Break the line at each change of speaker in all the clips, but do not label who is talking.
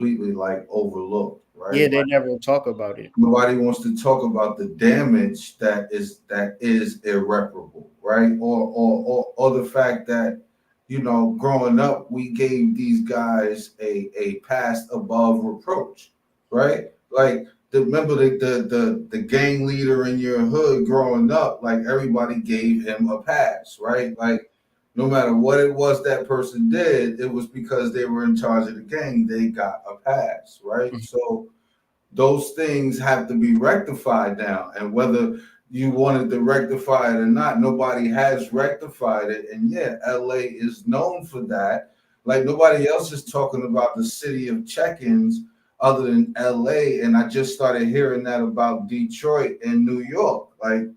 completely like overlooked, right?
Yeah, they never talk about it.
Nobody wants to talk about the damage that is irreparable, right? Or the fact that, growing up, we gave these guys a pass above reproach, right? Like, remember the gang leader in your hood growing up, like everybody gave him a pass, right? Like, no matter what it was that person did, it was because they were in charge of the gang, they got a pass, right? So those things have to be rectified now. And whether you wanted to rectify it or not, nobody has rectified it. And yeah, LA is known for that. Like nobody else is talking about the city of check-ins other than LA. And I just started hearing that about Detroit and New York. Like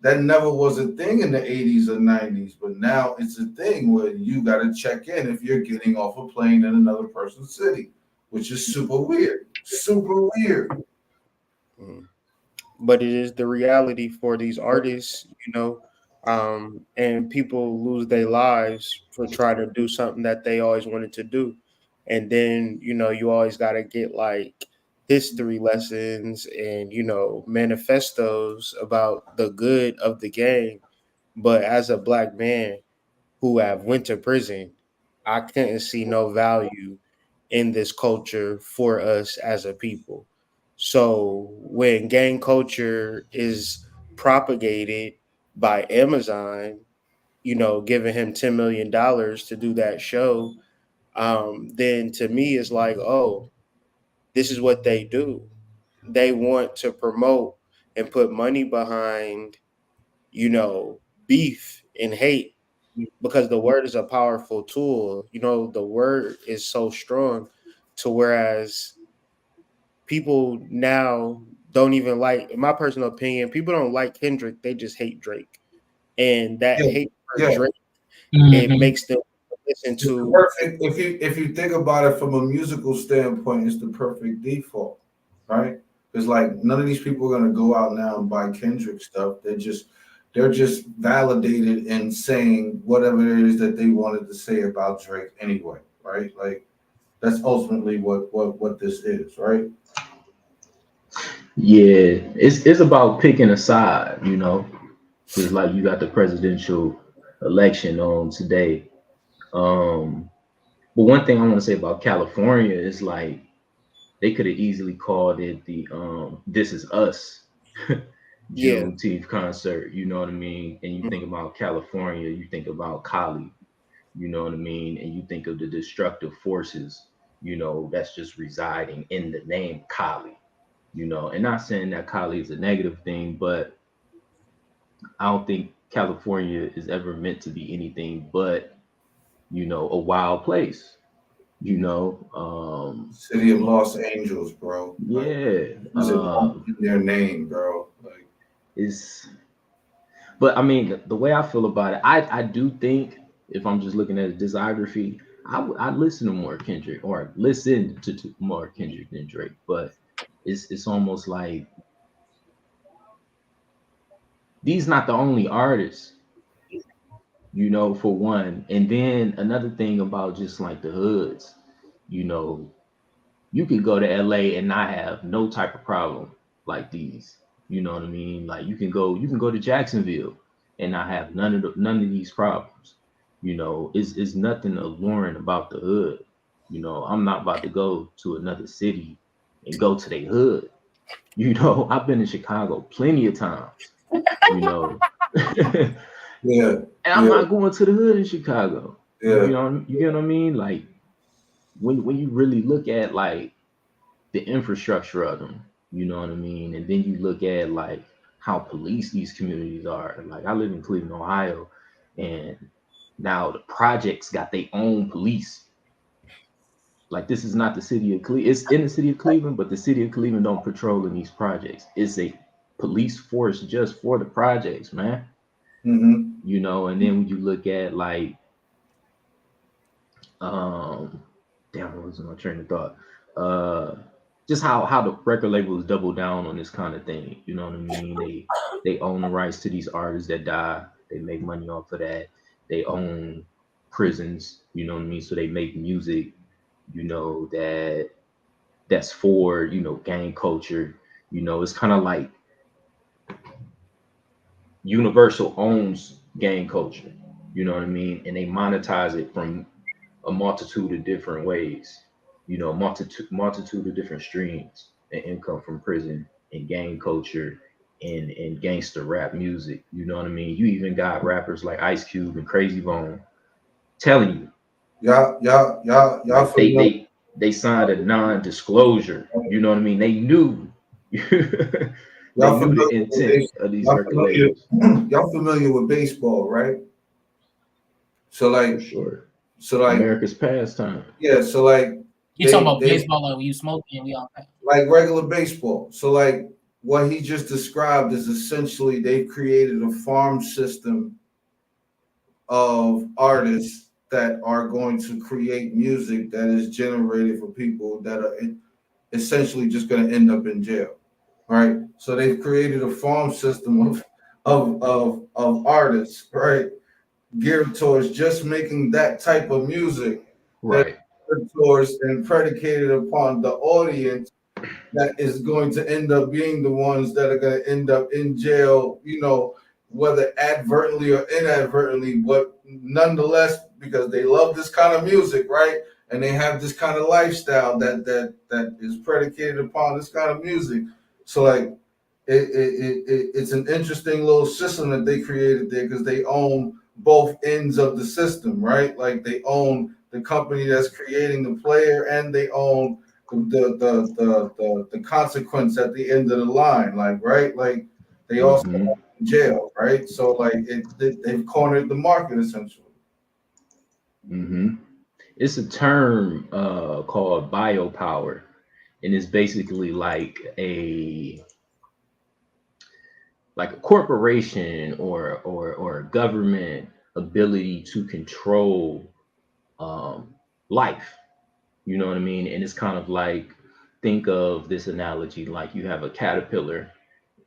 that never was a thing in the 80s or 90s, but now it's a thing where you got to check in if you're getting off a plane in another person's city, which is super weird. Super weird.
Mm. But it is the reality for these artists, and people lose their lives for trying to do something that they always wanted to do. And then, you always got to get like history lessons and, manifestos about the good of the game. But as a black man who have went to prison, I couldn't see no value in this culture for us as a people. So when gang culture is propagated by Amazon, giving him $10 million to do that show, then to me it's like, oh, this is what they do. They want to promote and put money behind, beef and hate because the word is a powerful tool. The word is so strong to whereas people now don't even like, in my personal opinion, people don't like Kendrick, they just hate Drake. And that
Yeah,
hate for
yeah.
Drake, it
Hmm.
makes them listen
It's the
to
perfect. If you think about it from a musical standpoint, it's the perfect default, right? It's like none of these people are gonna go out now and buy Kendrick stuff. They're just validated in saying whatever it is that they wanted to say about Drake anyway, right? Like that's ultimately what this is, right?
Yeah, it's about picking a side, just like you got the presidential election on today. Um, but one thing I want to say about California is like they could have easily called it the "This Is Us"
yeah.
Juneteenth concert. You know what I mean? And you think about California, you think about Cali. You know what I mean? And you think of the destructive forces, that's just residing in the name Cali. And not saying that Cali is a negative thing, but I don't think California is ever meant to be anything but, a wild place. You know, um,
City of Los Angeles, bro. Like
yeah,
is it in their name, bro? Like
it's. But I mean, the way I feel about it, I do think if I'm just looking at his discography, I listen to more Kendrick or listen to more Kendrick than Drake. But it's almost like these not the only artists, for one. And then another thing about just like the hoods, you know, you could go to LA and not have no type of problem like these. You know what I mean? Like you can go to Jacksonville and not have none of these problems. It's nothing alluring about the hood. I'm not about to go to another city and go to their hood. I've been in Chicago plenty of times, you know. And
yeah,
I'm
yeah,
not going to the hood in Chicago.
yeah.
You get what I mean? Like when you really look at like the infrastructure of them, you know what I mean? And then you look at like how police these communities are. Like I live in Cleveland, Ohio, and now the projects got their own police. Like this is not the city of Cleveland. It's in the city of Cleveland, but the city of Cleveland don't patrol in these projects. It's a police force just for the projects, man.
Mm-hmm.
And then when you look at like um damn, what was my train of thought? Uh just how the record labels double down on this kind of thing. You know what I mean? They own the rights to these artists that die. They make money off of that. They own prisons, you know what I mean? So they make music, that that's for, you know, gang culture. You know, it's kind of like Universal owns gang culture. You know what I mean? And they monetize it from a multitude of different ways. You know, multitude of different streams and income from prison and gang culture and gangster rap music. You know what I mean? You even got rappers like Ice Cube and Crazy Bone telling you,
Y'all
like
familiar?
they signed a non-disclosure. You know what I mean? They knew they
Y'all
knew the
familiar with
intent
base,
of these
y'all
record
familiar,
labels.
y'all familiar with baseball, right? So
For
like,
sure.
so like,
America's pastime.
yeah, so like
You talking about
they
baseball like when you smoking and we all
like regular baseball. So like what he just described is essentially they've created a farm system of artists that are going to create music that is generated for people that are essentially just going to end up in jail, right? So they've created a farm system of artists, right, geared towards just making that type of music that
Right.
towards and predicated upon the audience that is going to end up being the ones that are going to end up in jail, you know, whether advertently or inadvertently, but nonetheless, because they love this kind of music, right? And they have this kind of lifestyle that is predicated upon this kind of music. So like it's an interesting little system that they created there because they own both ends of the system, right? Like they own the company that's creating the player and they own the consequence at the end of the line, like right, like they also
Hmm.
in jail, right? So like they've cornered the market essentially.
Hmm. It's a term called biopower, and it's basically like a corporation or a government ability to control life. You know what I mean? And it's kind of like, think of this analogy like you have a caterpillar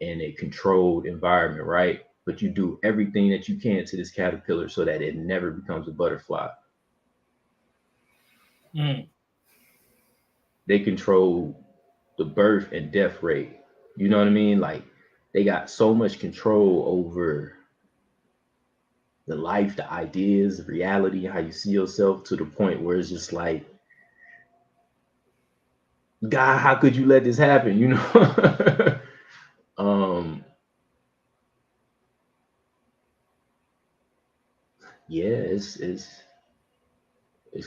in a controlled environment, right? But you do everything that you can to this caterpillar so that it never becomes a butterfly.
Mm.
They control the birth and death rate. You know what I mean? Like they got so much control over the life, the ideas, the reality, how you see yourself to the point where it's just like, God, how could you let this happen? You know? um, yeah, it's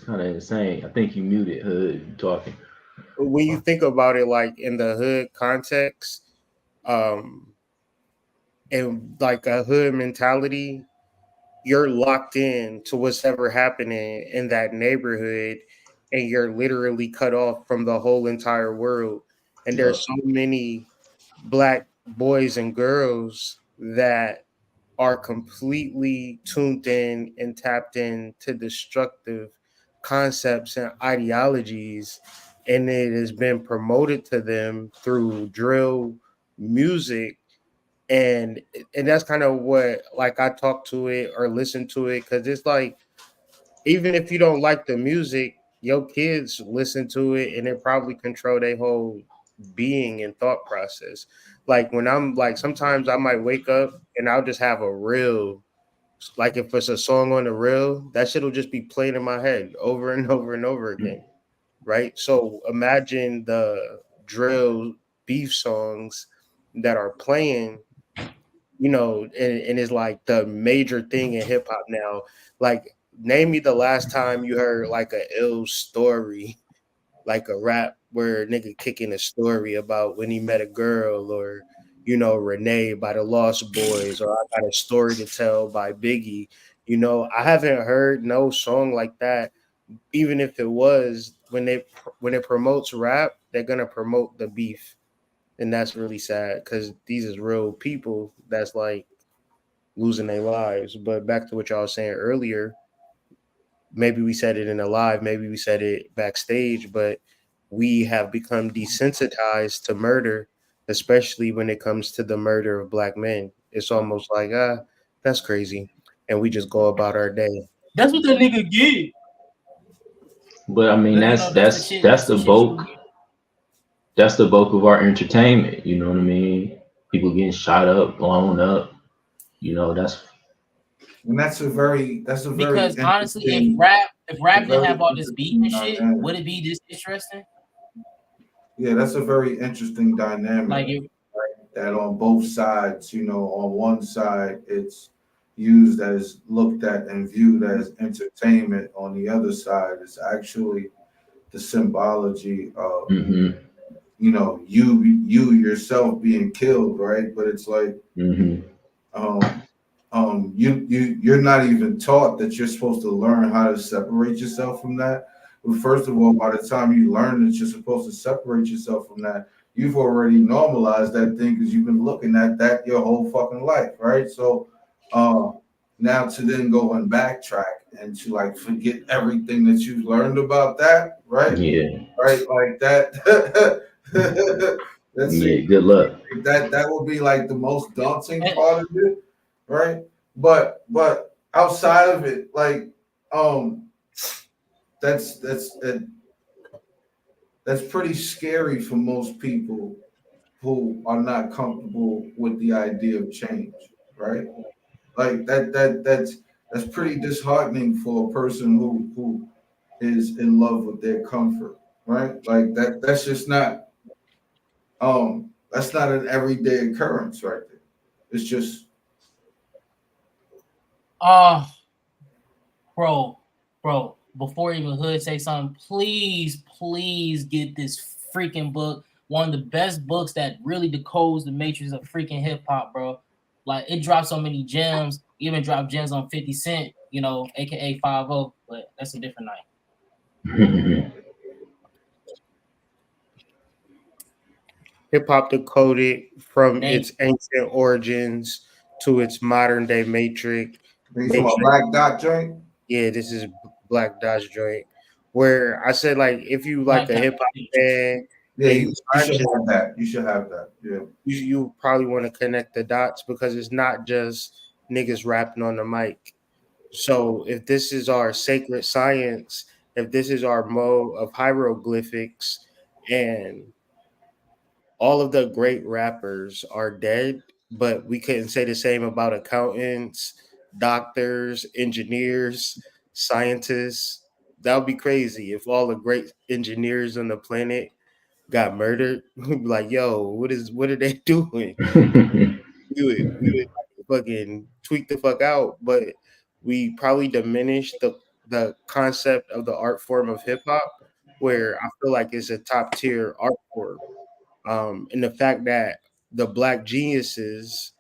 kind of insane. I think you muted Hood. You talking?
When you think about it, like in the hood context, um, and like a hood mentality, you're locked in to what's ever happening in that neighborhood, and you're literally cut off from the whole entire world. And
Yup.
there's so many black boys and girls that are completely tuned in and tapped in to destructive concepts and ideologies, and it has been promoted to them through drill music. And that's kind of what, like, I talk to it or listen to it, because it's like, even if you don't like the music, your kids listen to it and it probably control their whole being and thought process. Like when I'm like, sometimes I might wake up and I'll just have a reel, like if it's a song on the reel, that shit will just be playing in my head over and over and over again, right? So imagine the drill beef songs that are playing, you know, and it's like the major thing in hip hop now. Like, name me the last time you heard like a ill story, like a rap where a nigga kicking a story about when he met a girl, or, you know, Renee by the Lost Boys, or I Got a Story to Tell by Biggie. You know, I haven't heard no song like that. Even if it was, when it promotes rap, they're gonna promote the beef, and that's really sad because these is real people that's like losing their lives. But back to what y'all was saying earlier, maybe we said it in a live, maybe we said it backstage, but we have become desensitized to murder, especially when it comes to the murder of black men. It's almost like, that's crazy. And we just go about our day.
That's what that nigga get.
But I mean,
But you
that's
know, that's the
that's
shit.
that's
That's the
the
shit you
bulk.
get.
That's the bulk of our entertainment. You know what I mean? People getting shot up, blown up. You know,
And that's a very
Because honestly,
interesting,
if
a
rap didn't
very
have all this beef
interesting
and shit,
dynamic.
would it be this interesting?
Yeah, that's a very interesting dynamic.
Like, it,
That on both sides, on one side it's used as looked at and viewed as entertainment. On the other side, it's actually the symbology of
mm-hmm,
you yourself being killed, right? But it's like
mm-hmm.
um you're not even taught that you're supposed to learn how to separate yourself from that. But first of all, by the time you learn that you're supposed to separate yourself from that, you've already normalized that thing because you've been looking at that your whole fucking life, right? So now to then go and backtrack and to like forget everything that you've learned about that, right?
Yeah,
Right, like that. That's
yeah.
it.
Good luck.
That would be like the most daunting
and,
part of it, right? But outside of it, like um, that's that's that, that's pretty scary for most people who are not comfortable with the idea of change, right? Like that's pretty disheartening for a person who is in love with their comfort, right? Like that's not an everyday occurrence right there. It's just
uh, bro, before even Hood say something, please get this freaking book. One of the best books that really decodes the matrix of freaking hip hop, bro. Like, it dropped so many gems, even dropped gems on 50 Cent, aka 50, but that's a different night.
Hip hop decoded from
Thank
its ancient origins to its modern day matrix.
you talking about
Matrix.
Black Dot joint.
Yeah, this is Black Dodge joint. Where I said, like, if you like
Black
a
Dot.
hip hop fan
Yeah,
and
you,
you
you should
conscious,
have that. You should have that. Yeah.
you probably want to connect the dots because it's not just niggas rapping on the mic. So if this is our sacred science, if this is our mode of hieroglyphics, and all of the great rappers are dead, but we couldn't say the same about accountants, doctors, engineers, scientists. That would be crazy if all the great engineers on the planet got murdered. We'd be like, yo, what are they doing? We would fucking tweak the fuck out, but we probably diminish the concept of the art form of hip hop, where I feel like it's a top tier art form. And the fact that the black geniuses,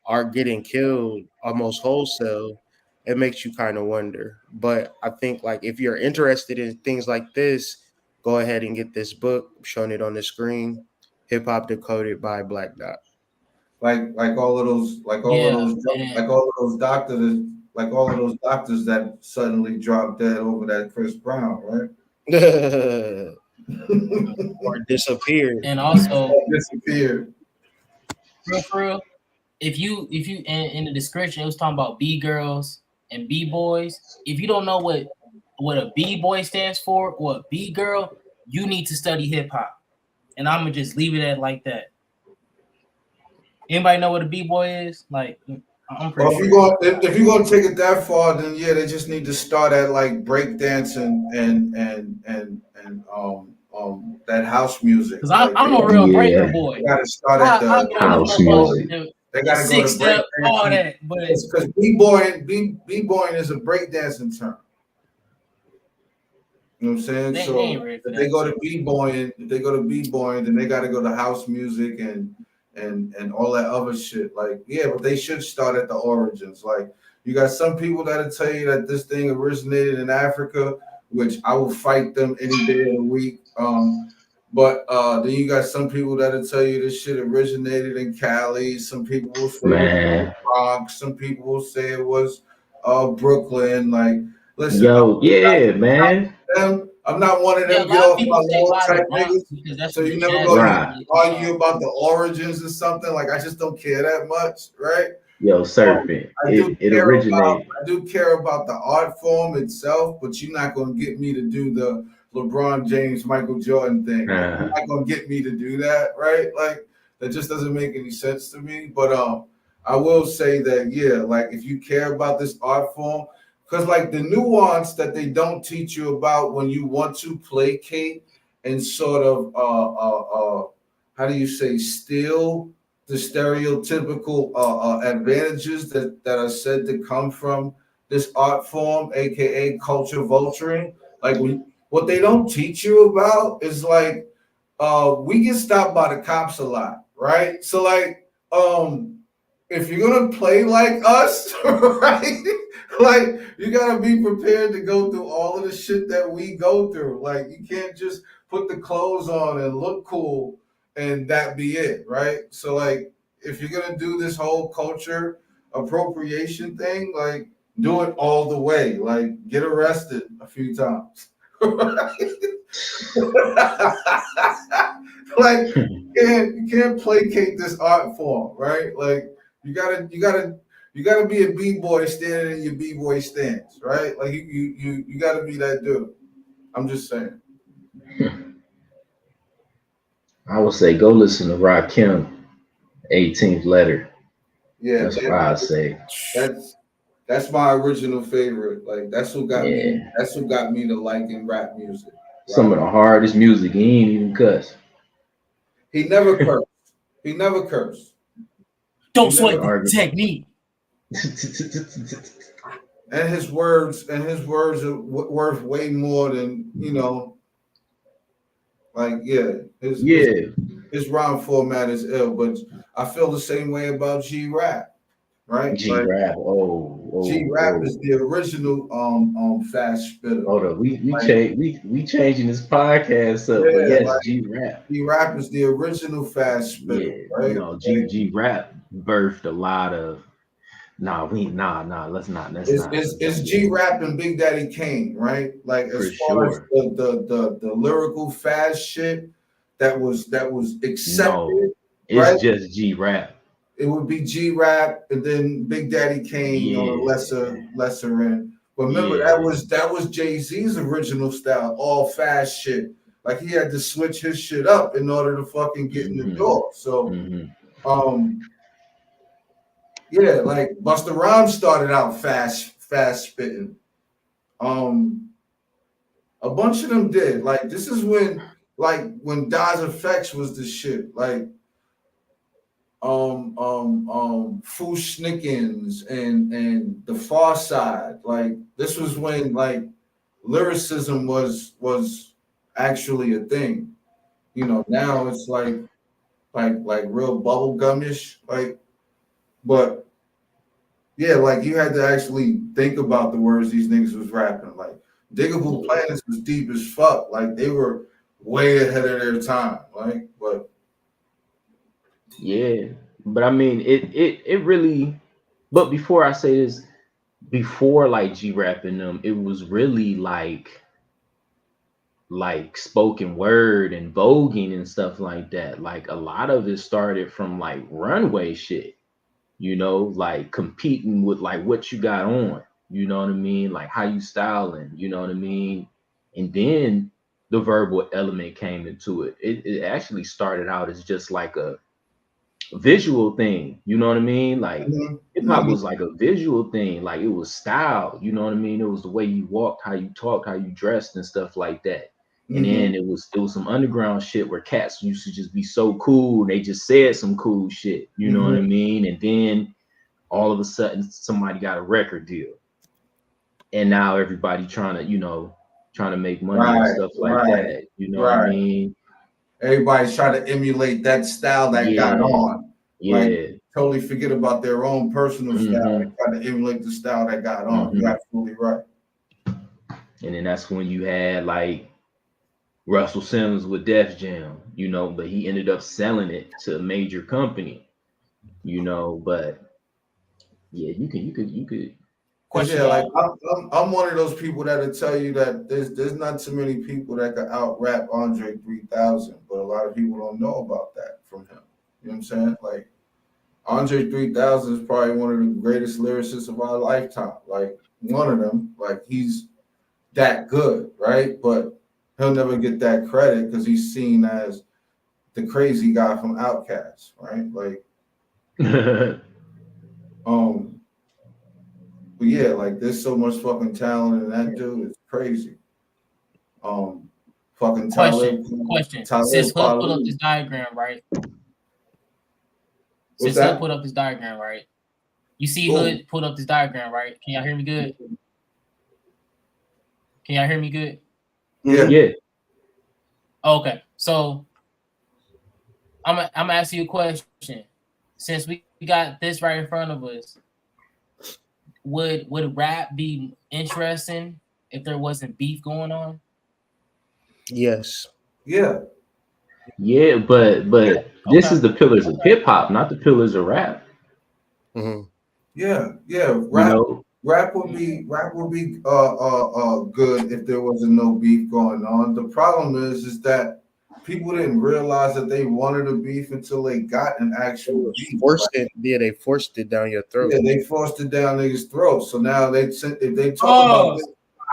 are getting killed almost wholesale, it makes you kind of wonder. But I think, like, if you're interested in things like this, go ahead and get this book. I'm showing it on the screen. Hip Hop Decoded by Black Dot.
Like all of those,
Yeah, and
all of those doctors that suddenly dropped dead over that Chris Brown, right?
Or disappeared.
and also,
Disappeared.
for real, if you in the description, it was talking about B girls and B boys. If you don't know what a B boy stands for or a B girl, you need to study hip hop. And I'm gonna just leave it at like that. Anybody know what a B boy is? Like, I'm
Well,
pretty sure.
if you're gonna take it that far, then yeah, they just need to start at like breakdancing and that house music.
Cause
Like
I'm a real breaker
Yeah,
boy.
they gotta start at
I
the
get on the
house
motherfucker,
music.
they
the
gotta go
six
to
step, all
breakdancing
that. But
because b-boying is a breakdancing term. You know what I'm saying?
they
So
ain't ready for
if they
that
go to
shit.
b-boying, then they got to go to house music and all that other shit. Like, yeah, but they should start at the origins. Like, you got some people that'll tell you that this thing originated in Africa, which I will fight them any day of the week. But then you got some people that'll tell you this shit originated in Cali. Some people will say it was in the
Man.
Bronx. Some people will say it was Brooklyn. Like, listen,
Yo, yeah, man.
I'm not one of
Yeah, a
them get
lot of
off my
people say
lawn
why the
type
Bronx
niggas.
because that's
So
where
you
the
never
jazz
go
music
to
Right.
really took
argue
off.
about the origins or something. Like, I just don't care that much, right?
Yo, surfing.
I do
It
care about
originated.
I do care about the art form itself, but you're not gonna get me to do the LeBron James, Michael Jordan thing. Like, you're not gonna get me to do that, right? Like that just doesn't make any sense to me. But I will say that like if you care about this art form, because like the nuance that they don't teach you about when you want to placate and sort of how do you say steal the stereotypical advantages that are said to come from this art form, aka culture vulturing. Like what they don't teach you about is like we get stopped by the cops a lot, right? So like if you're gonna play like us, right? Like you gotta be prepared to go through all of the shit that we go through. Like you can't just put the clothes on and look cool and that be it, right? So like if you're gonna do this whole culture appropriation thing, like do it all the way. Like get arrested a few times. Like you can't placate this art form, right? Like you gotta be a b-boy standing in your b-boy stance, right? Like you gotta be that dude. I'm just saying.
I would say go listen to Rakim, 18th Letter.
Yeah,
That's what I say.
that's my original favorite. Like that's what got me.
Yeah.
That's what got me to liking rap music.
Some
Right?
of the hardest music. He ain't even cuss.
He never cursed. He never cursed.
Don't
He
sweat
never,
the technique.
and his words are worth way more than like
Yeah.
his rhyme format is ill, but I feel the same way about G Rap, right?
G
Like
rap.
G Rap is the original fast spitter.
Hold up. We
Like
change we changing this podcast up, but
yeah,
yes,
like
G rap.
G Rap is the original fast spitter,
Yeah,
right? Like,
G rap birthed a lot of
it's G Rap and Big Daddy Kane, right? Like
for
as far as
sure.
the lyrical fast shit that was
No,
accepted, right?
it's just G rap.
It would be G Rap and then Big Daddy Kane on a
Yeah,
lesser end. But remember
yeah.
that was Jay-Z's original style, all fast shit. Like he had to switch his shit up in order to fucking get in the door. So um yeah, like Busta Rhymes started out fast spitting. Um a bunch of them did. Like this is when Daz Effects was the shit. Like Fu Schnickens and the Far Side. Like this was when like lyricism was actually a thing. Now it's like real bubblegumish. Like, but yeah, like you had to actually think about the words these niggas was rapping. Like Diggable Planets was deep as fuck. Like they were way ahead of their time. Like, but
Yeah. But I mean it really, but before I say this, before like G rapping them, it was really like spoken word and voguing and stuff like that. Like a lot of it started from like runway shit, like competing with like what you got on, you know what I mean? Like how you styling, you know what I mean? And then the verbal element came into it. It actually started out as just like a visual thing, you know what I mean? Like
mhm,
hip hop
mhm,
was like a visual thing, like it was style, you know what I mean? It was the way you walked, how you talked, how you dressed, and stuff like that. And
mhm,
then it was some underground shit where cats used to just be so cool, they just said some cool shit, you know what I
mhm.
mean? And then all of a sudden somebody got a record deal, and now everybody trying to make money and
Right,
stuff like
right,
that, you know what I
right.
mean?
Everybody's trying to emulate that style that got
Yeah,
on. Like
yeah.
totally forget about their own personal style and
Mm-hmm.
try to emulate the style that got on. You're
Mm-hmm.
absolutely right.
And then that's when you had like Russell Simmons with Def Jam, but he ended up selling it to a major company, but yeah, you could
Cause
Question
yeah,
y'all.
like I'm one of those people that'll tell you that there's not too many people that can out rap Andre 3000, but a lot of people don't know about that from him. You know what I'm saying? Like Andre 3000 is probably one of the greatest lyricists of our lifetime. Like one of them. Like he's that good, right? But he'll never get that credit because he's seen as the crazy guy from Outkast, right? Like, um, but yeah, like there's so much fucking talent in that dude. It's crazy. Um, fucking
Question,
Talib,
question.
Talib
Since Hood put up
Kweli.
this diagram, right?
What's
Since Hood
that?
put up this diagram, right? You see
Oh,
Hood put up this diagram, right? Can y'all hear me good? Can y'all hear me good?
yeah,
Yeah.
Okay, so I'm gonna ask you a question. Since we got this right in front of us, would rap be interesting if there wasn't beef going on?
Yes.
yeah,
Yeah, but this
Okay.
is the pillars of hip hop, not the pillars of rap.
Hmm.
yeah.
You know,
Rap would be good if there wasn't no beef going on. The problem is that people didn't realize that they wanted a beef until they got an
It
actual
was
beef. Like,
forced it. Yeah, they forced it down your throat.
yeah, they forced it down niggas' throats. So now if they talk about
Oh,
this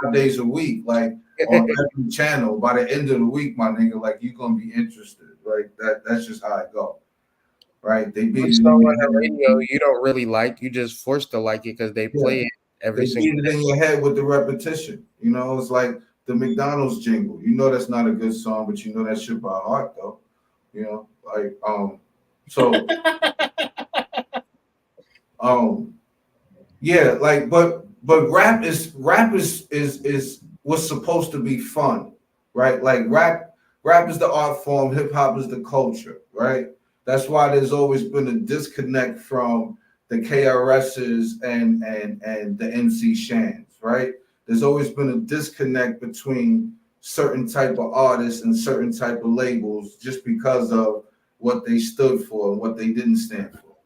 5 days a week, like on every channel, by the end of the week, my nigga, like you're gonna be interested. Like that's just how it go. Right? They beat
One
it
song
in
on
your
the radio
head.
you don't really like, you just forced to like it because they
Yeah.
play it every
They
single
beat it
day.
in your head with the repetition. You know, it's like the McDonald's jingle. You know that's not a good song, but you know that shit by heart though. You know, like so um yeah, like but rap is what's supposed to be fun, right? Like rap is the art form, hip hop is the culture, right? That's why there's always been a disconnect from the KRSs and the MC Shans, right? There's always been a disconnect between certain type of artists and certain type of labels just because of what they stood for and what they didn't stand for,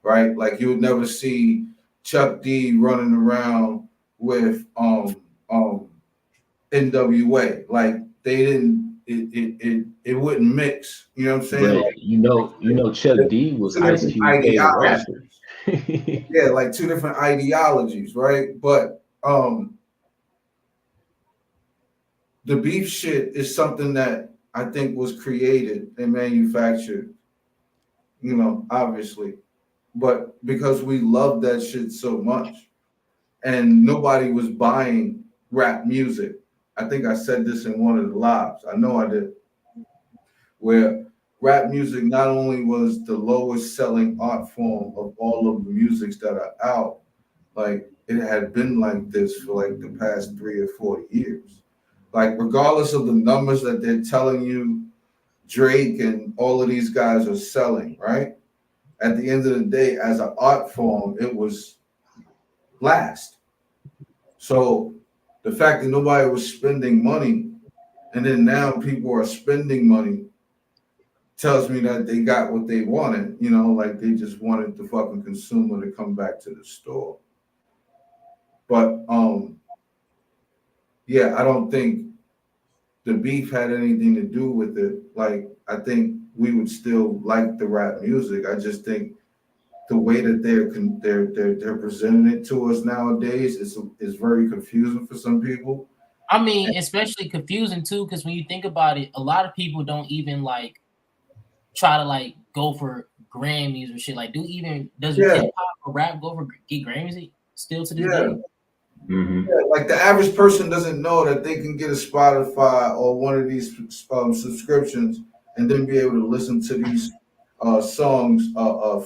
right? Like you would never see Chuck D running around with NWA. Like they didn't it wouldn't mix. You know what I'm saying?
but
Like
Chuck D was
two
Ice
different
Cube favorite
ideologies.
rapper.
Yeah, like two different ideologies, right? But the beef shit is something that I think was created and manufactured, you know, obviously. But because we love that shit so much and nobody was buying rap music. I think I said this in one of the lives. I know I did, where rap music not only was the lowest selling art form of all of the musics that are out, like it had been like this for like the past 3 or 4 years. Like regardless of the numbers that they're telling you, Drake and all of these guys are selling, right? At the end of the day, as an art form, it was last. So the fact that nobody was spending money and then now people are spending money tells me that they got what they wanted, you know, like they just wanted the fucking consumer to come back to the store. But yeah, I don't think the beef had anything to do with it. Like I think we would still like the rap music. I just think the way that they're presenting it to us nowadays is very confusing for some people.
I mean, especially confusing too, because when you think about it, a lot of people don't even like try to like go for Grammys or shit. Like, does
Yeah,
hip hop or rap go for get Grammys still to this
yeah.
day?
Hmm.
Yeah, like the average person doesn't know that they can get a Spotify or one of these subscriptions and then be able to listen to these songs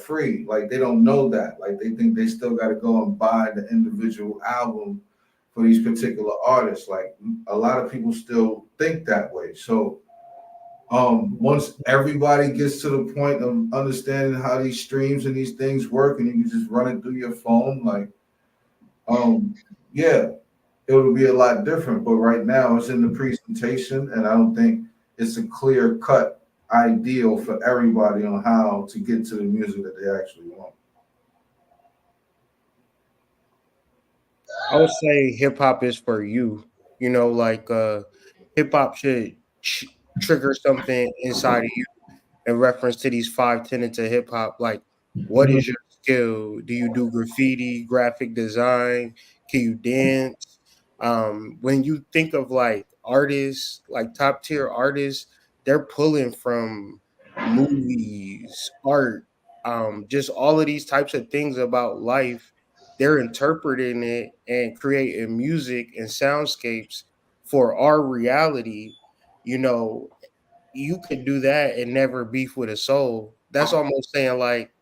free. Like they don't know that. Like they think they still got to go and buy the individual album for these particular artists. Like a lot of people still think that way. So once everybody gets to the point of understanding how these streams and these things work, and you can just run it through your phone, like yeah, it would be a lot different. But right now, it's in the presentation, and I don't think it's a clear cut ideal for everybody on how to get to the music that they actually want.
I would say hip hop is for you. You know, like hip hop should trigger something inside of you in reference to these five tenets of hip hop. Like, what is your skill? Do you do graffiti, graphic design? Can you dance? When you think of like artists, like top tier artists, they're pulling from movies, art, just all of these types of things about life. They're interpreting it and creating music and soundscapes for our reality. You know, you could do that and never beef with a soul. That's almost saying like,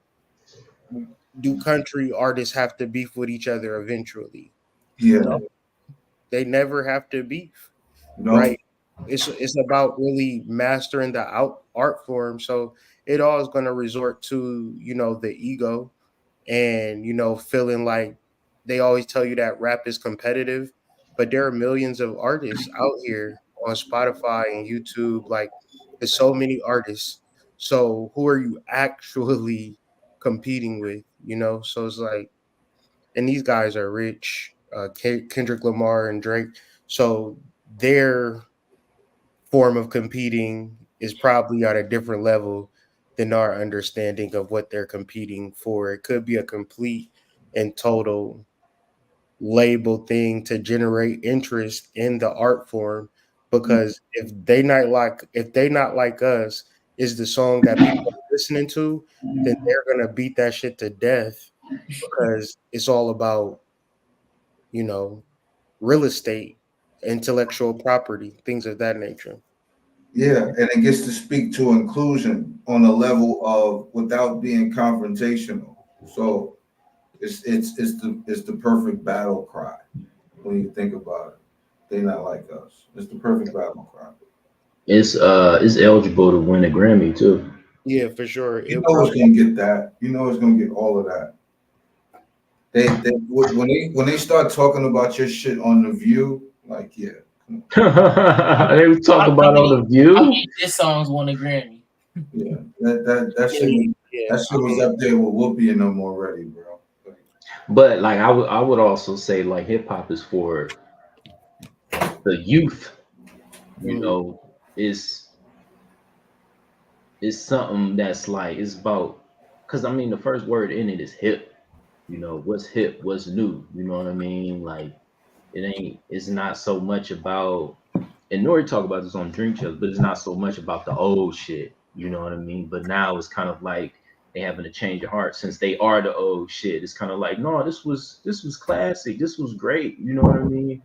do country artists have to beef with each other eventually?
Yeah.
No, they never have to beef,
No.
right? It's about really mastering the art form. So it all is going to resort to, you know, the ego, and, you know, feeling like they always tell you that rap is competitive, but there are millions of artists out here on Spotify and YouTube. Like, there's so many artists. So who are you actually competing with? You know, so it's like, and these guys are rich, Kendrick Lamar and Drake. So their form of competing is probably at a different level than our understanding of what they're competing for. It could be a complete and total label thing to generate interest in the art form, because if they not like us is the song that people are listening to, then they're gonna beat that shit to death, because it's all about, you know, real estate, intellectual property, things of that nature.
Yeah, and it gets to speak to inclusion on a level of without being confrontational. So it's the perfect battle cry when you think about it. They not like us. It's the perfect battle cry.
It's eligible to win a Grammy too.
Yeah, for sure.
You
It
know
will.
it's gonna get that. You know it's gonna get all of that. When they start talking about your shit on the View, like yeah, come on.
They was talk
How
about on
many
the View,
diss songs won a Grammy?
Yeah, that
Yeah,
shit
yeah.
that shit was up there with Whoopi and them already, bro. Like,
but like I would also say like hip hop is for the youth. You
Mhm.
know, it's something that's like it's about, because I mean the first word in it is hip. You know, what's hip, what's new. You know what I mean? Like it's not so much about, and Nori talk about this on Drink Champs, but it's not so much about the old shit. You know what I mean? But now it's kind of like they having a change of heart since they are the old shit. It's kind of like, no, this was classic. This was great. You know what I mean?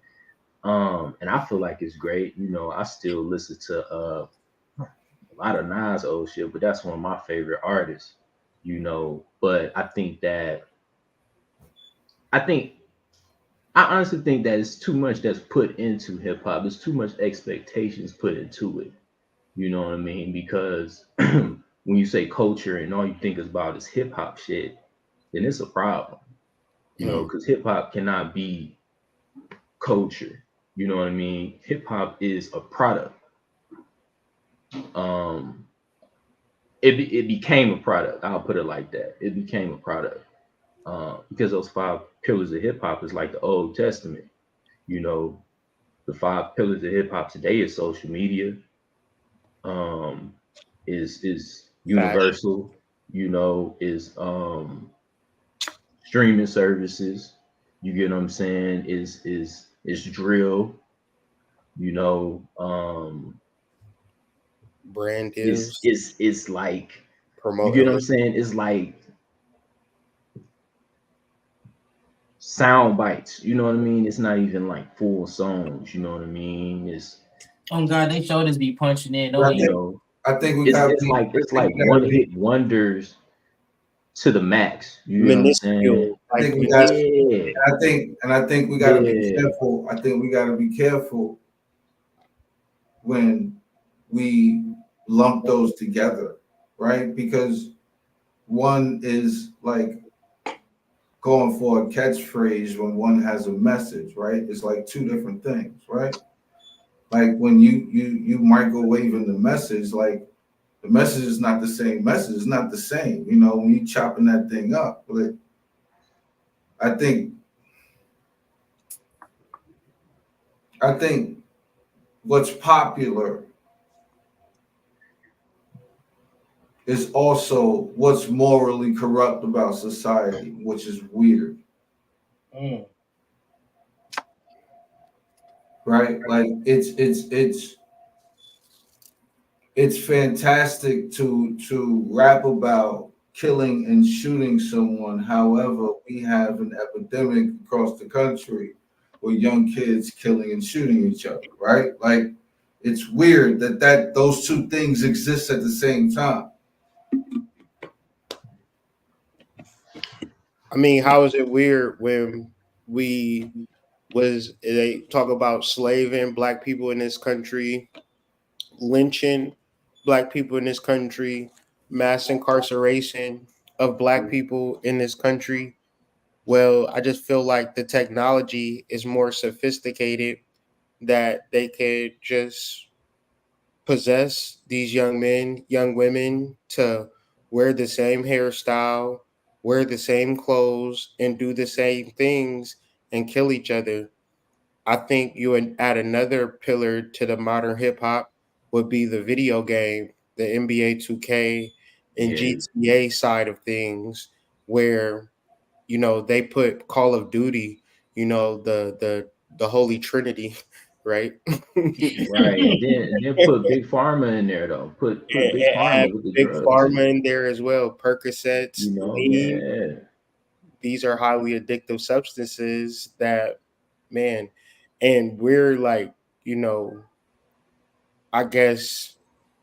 And I feel like it's great. You know, I still listen to a lot of Nas old shit, but that's one of my favorite artists. You know, but I think I honestly think that it's too much that's put into hip hop. There's too much expectations put into it. You know what I mean? Because when you say culture and all you think about is hip hop shit, then it's a problem. You know,
Mm.
because hip hop cannot be culture. You know what I mean? Hip hop is a product. Um, it became a product. I'll put it like that. It became a product because those five pillars of hip hop is like the Old Testament. You know, the five pillars of hip hop today is social media, um, is
Fashion.
universal. You know, is streaming services. You get what I'm saying? Is drill. You know,
Brand
is
deals,
is is like, you get
promoting
what I'm
liquor.
saying? It's like sound bites. You know what I mean? It's not even like full songs. You know what I mean?
Oh God, they showed us be punching in.
but
Don't
You
even.
know,
I think we
it's
gotta
it's
be.
like
I
it's
think
like
we gotta
one
be.
hit wonders to the max. You get what I'm saying?
Minuscule,
I
like
think we got.
Yeah,
I think we gotta be
yeah.
careful. I think we gotta be careful when we lump those together, right? Because one is like going for a catchphrase when one has a message, right? It's like two different things, right? Like when you microwaving the message, like the message is not the same message. It's not the same, when you chopping that thing up. But I think I think what's popular is also what's morally corrupt about society, which is weird,
Mm.
right? Like it's fantastic to rap about killing and shooting someone. However, we have an epidemic across the country with young kids killing and shooting each other, right? Like it's weird that those two things exist at the same time.
I mean, how is it weird when we they talk about slaving black people in this country, lynching black people in this country, mass incarceration of black people in this country? Well, I just feel like the technology is more sophisticated that they could just possess these young men, young women to wear the same hairstyle, wear the same clothes, and do the same things and kill each other. I think you would add another pillar to the modern hip hop would be the video game, the NBA 2K and
Yeah,
GTA side of things, where they put Call of Duty, the Holy Trinity, right?
right. And then put Big Pharma in there though. Put Big
It had
Pharma with the
Big
drugs.
Pharma in there as well. Percocets, lean.
Yeah.
These are highly addictive substances that, man, and we're like, you know, I guess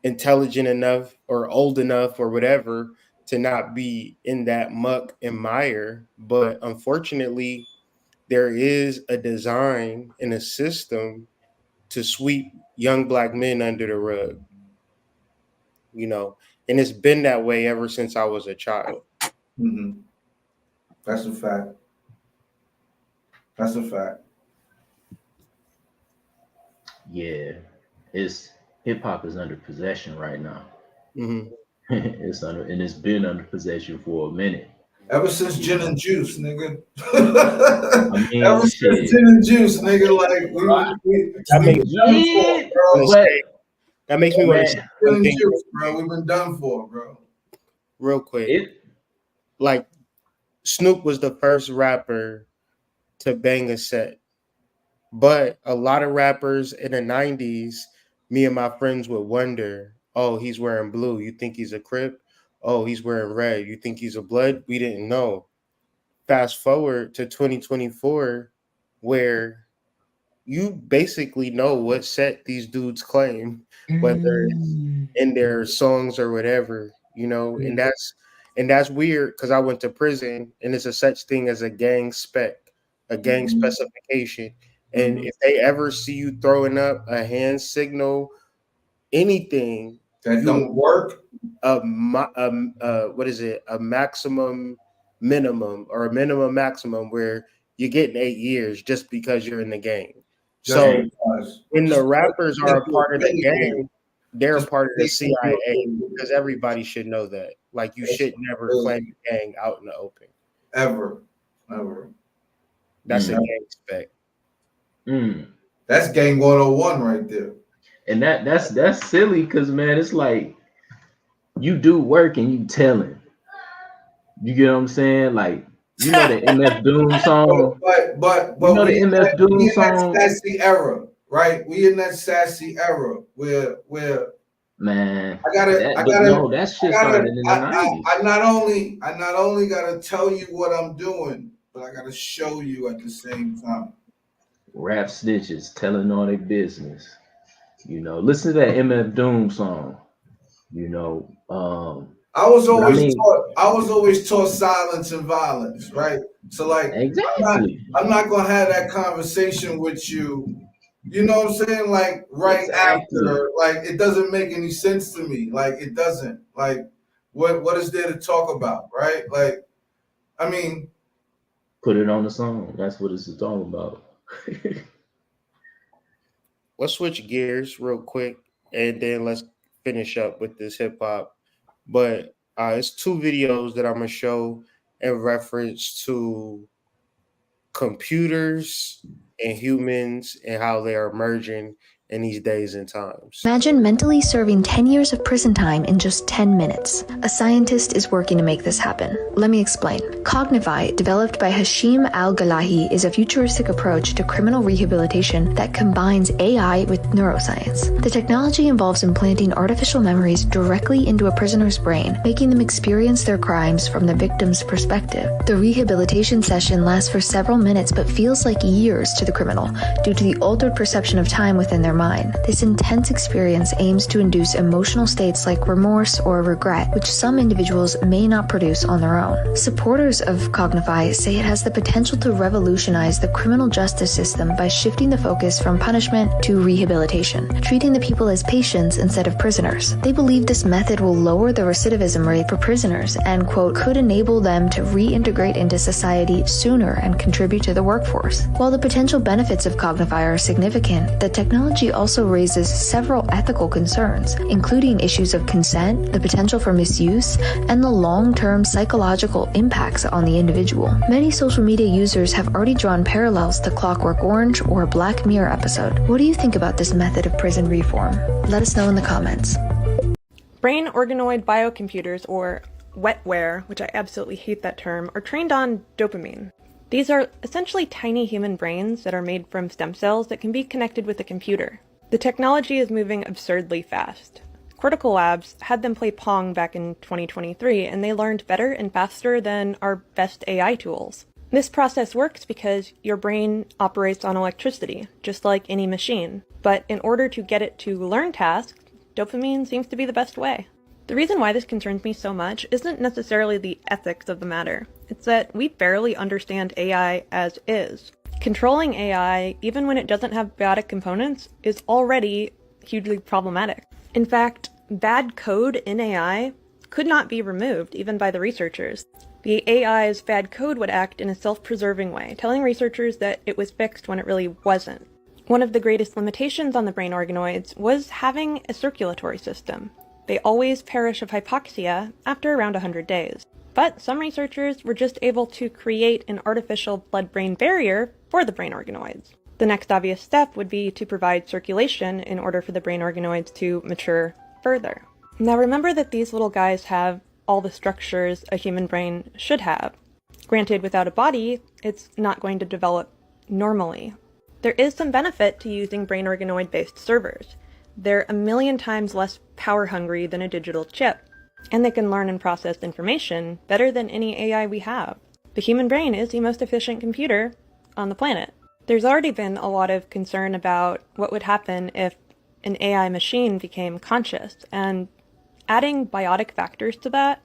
intelligent enough or old enough or whatever to not be in that muck and mire. But unfortunately, there is a design and a system to sweep young black men under the rug, and it's been that way ever since I was a child.
Hmm. That's a fact. That's a fact.
Yeah. It's hip hop is under possession right now.
Hmm.
It's been under possession for a minute.
Ever since
You
gin and
know.
juice, nigga.
I
Ever
mean
since
shit.
gin and juice, nigga. Like
That
we
makes
been done for,
Yeah,
bro.
me
but
that makes me want to say
man,
Gin
one
and
thing
juice, bro. We've been done for, bro.
real quick.
it
Like Snoop was the first rapper to bang a set, but a lot of rappers in the '90s, me and my friends would wonder, "Oh, he's wearing blue. You think he's a Crip? Oh, he's wearing red. You think he's a Blood?" We didn't know. Fast forward to 2024, where you basically know what set these dudes claim, whether it's
Mm.
in their songs or whatever, and that's weird because I went to prison and it's a such thing as a gang spec, a gang specification. And
Mhm.
if they ever see you throwing up a hand signal, anything,
That
you
don't work.
what is it, a maximum minimum or a minimum maximum where you're getting 8 years just because you're in the gang.
Just
So
dang.
because.
when the
Just
rappers are
because
a part of the
they do.
gang, they're a
Just
part of the
because they
CIA
do.
because everybody should know that. Like you
That's
should never claim
crazy.
a gang out in the open.
Ever. Ever.
That's a
Mm,
gang spec.
mm.
That's gang 101 right there.
And that's silly because man, it's like you do work and you telling. You get what I'm saying? Like, you know the MF Doom song? You
But
know
we
the MF
we
Doom
in that
song?
sassy era, right? We in that sassy era where
Man,
I gotta
that
I
but
gotta
no, that
I
shit
gotta
started in the 90s.
I not only gotta tell you what I'm doing, but I gotta show you at the same time.
Rap snitches telling all their business. Listen to that MF Doom song. You know, but I mean,
I was always taught silence and violence, right? So like
exactly,
I'm not gonna have that conversation with you. You know what I'm saying? Like right
exactly.
after, like it doesn't make any sense to me. Like it doesn't. Like what is there to talk about, right? Like I mean,
Put it on the song. That's what it's talking about.
Let's switch gears real quick and then let's finish up with this hip hop. But it's two videos that I'm gonna show in reference to computers and humans and how they are merging in these days and times.
Imagine mentally serving 10 years of prison time in just 10 minutes. A scientist is working to make this happen. Let me explain. Cognify, developed by Hashim Al-Galahi, is a futuristic approach to criminal rehabilitation that combines AI with neuroscience. The technology involves implanting artificial memories directly into a prisoner's brain, making them experience their crimes from the victim's perspective. The rehabilitation session lasts for several minutes but feels like years to the criminal due to the altered perception of time within their mind. This intense experience aims to induce emotional states like remorse or regret, which some individuals may not produce on their own. Supporters of Cognify say it has the potential to revolutionize the criminal justice system by shifting the focus from punishment to rehabilitation, treating the people as patients instead of prisoners. They believe this method will lower the recidivism rate for prisoners and, quote, could enable them to reintegrate into society sooner and contribute to the workforce. While the potential benefits of Cognify are significant, the technology also raises several ethical concerns, including issues of consent, the potential for misuse, and the long-term psychological impacts on the individual. Many social media users have already drawn parallels to Clockwork Orange or a Black Mirror episode. What do you think about this method of prison reform? Let us know in the comments.
Brain organoid biocomputers, or wetware, which I absolutely hate that term, are trained on dopamine. These are essentially tiny human brains that are made from stem cells that can be connected with a computer. The technology is moving absurdly fast. Cortical Labs had them play Pong back in 2023, and they learned better and faster than our best AI tools. This process works because your brain operates on electricity, just like any machine. But in order to get it to learn tasks, dopamine seems to be the best way. The reason why this concerns me so much isn't necessarily the ethics of the matter. It's that we barely understand AI as is. Controlling AI, even when it doesn't have biotic components, is already hugely problematic. In fact, bad code in AI could not be removed, even by the researchers. The AI's bad code would act in a self-preserving way, telling researchers that it was fixed when it really wasn't. One of the greatest limitations on the brain organoids was having a circulatory system. They always perish of hypoxia after around 100 days. But some researchers were just able to create an artificial blood-brain barrier for the brain organoids. The next obvious step would be to provide circulation in order for the brain organoids to mature further. Now remember that these little guys have all the structures a human brain should have. Granted, without a body, it's not going to develop normally. There is some benefit to using brain organoid-based servers. They're 1,000,000 times less power-hungry than a digital chip, and they can learn and process information better than any AI we have. The human brain is the most efficient computer on the planet. There's already been a lot of concern about what would happen if an AI machine became conscious, and adding biotic factors to that,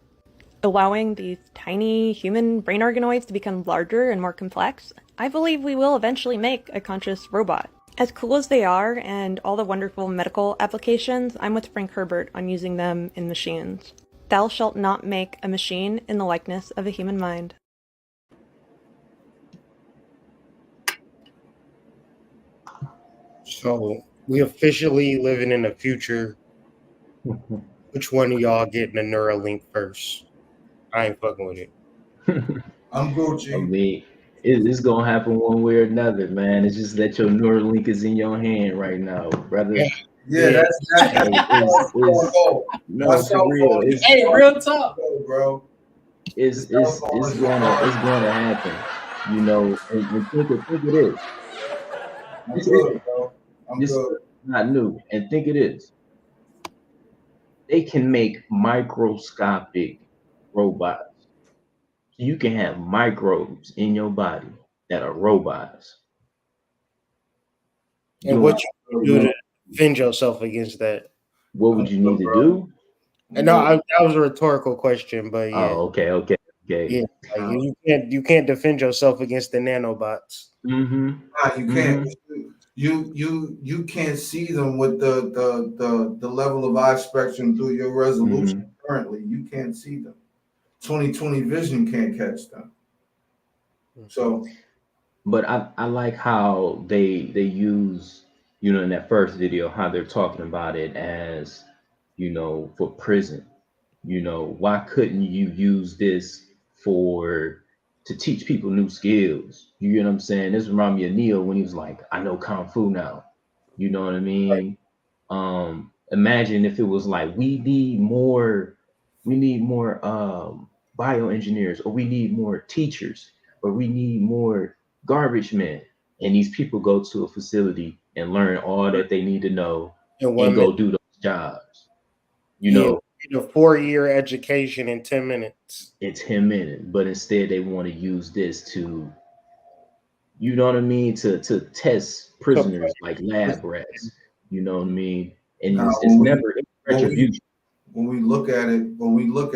allowing these tiny human brain organoids to become larger and more complex, I believe we will eventually make a conscious robot. As cool as they are, and all the wonderful medical applications, I'm with Frank Herbert on using them in machines. Thou shalt not make a machine in the likeness of a human mind.
So we officially living in the future. Which one of y'all getting a Neuralink first? I ain't fucking with it.
I'm Gucci.
I mean, it's gonna happen one way or another, man. It's just that your Neuralink is in your hand right now, brother.
Yeah.
Yeah, that's
Hey, no, for real. It's
Hey, real talk.
bro.
it's gonna happen. You know, and think of this.
I'm
This
good,
is
bro. I'm
this is
good.
not new. And think it is. They can make microscopic robots. You can have microbes in your body that are robots.
And what you do to defend yourself against that?
What would you need to do?
And no, that was a rhetorical question, but yeah.
Oh, okay.
Yeah, like you can't defend yourself against the nanobots.
Mm-hmm.
Nah, you can't. You can't see them with the level of eye spectrum through your resolution currently. You can't see them. 20/20 vision can't catch them. So,
but I like how they use, you know, in that first video, how they're talking about it as, you know, for prison. You know, why couldn't you use this to teach people new skills? You get what I'm saying? This reminds me of Neo when he was like, I know Kung Fu now. You know what I mean? Imagine if it was like we need more bioengineers, or we need more teachers, or we need more garbage men. And these people go to a facility and learn all that they need to know
in
and
1 minute.
go do those jobs. You
Yeah,
know,
a 4-year education in 10 minutes.
it's him in it, but instead they want to use this to, you know what I mean, to test
So,
prisoners like lab rats. You know what I mean? And
Now,
it's never
when we
retribution.
when we look at it, when we look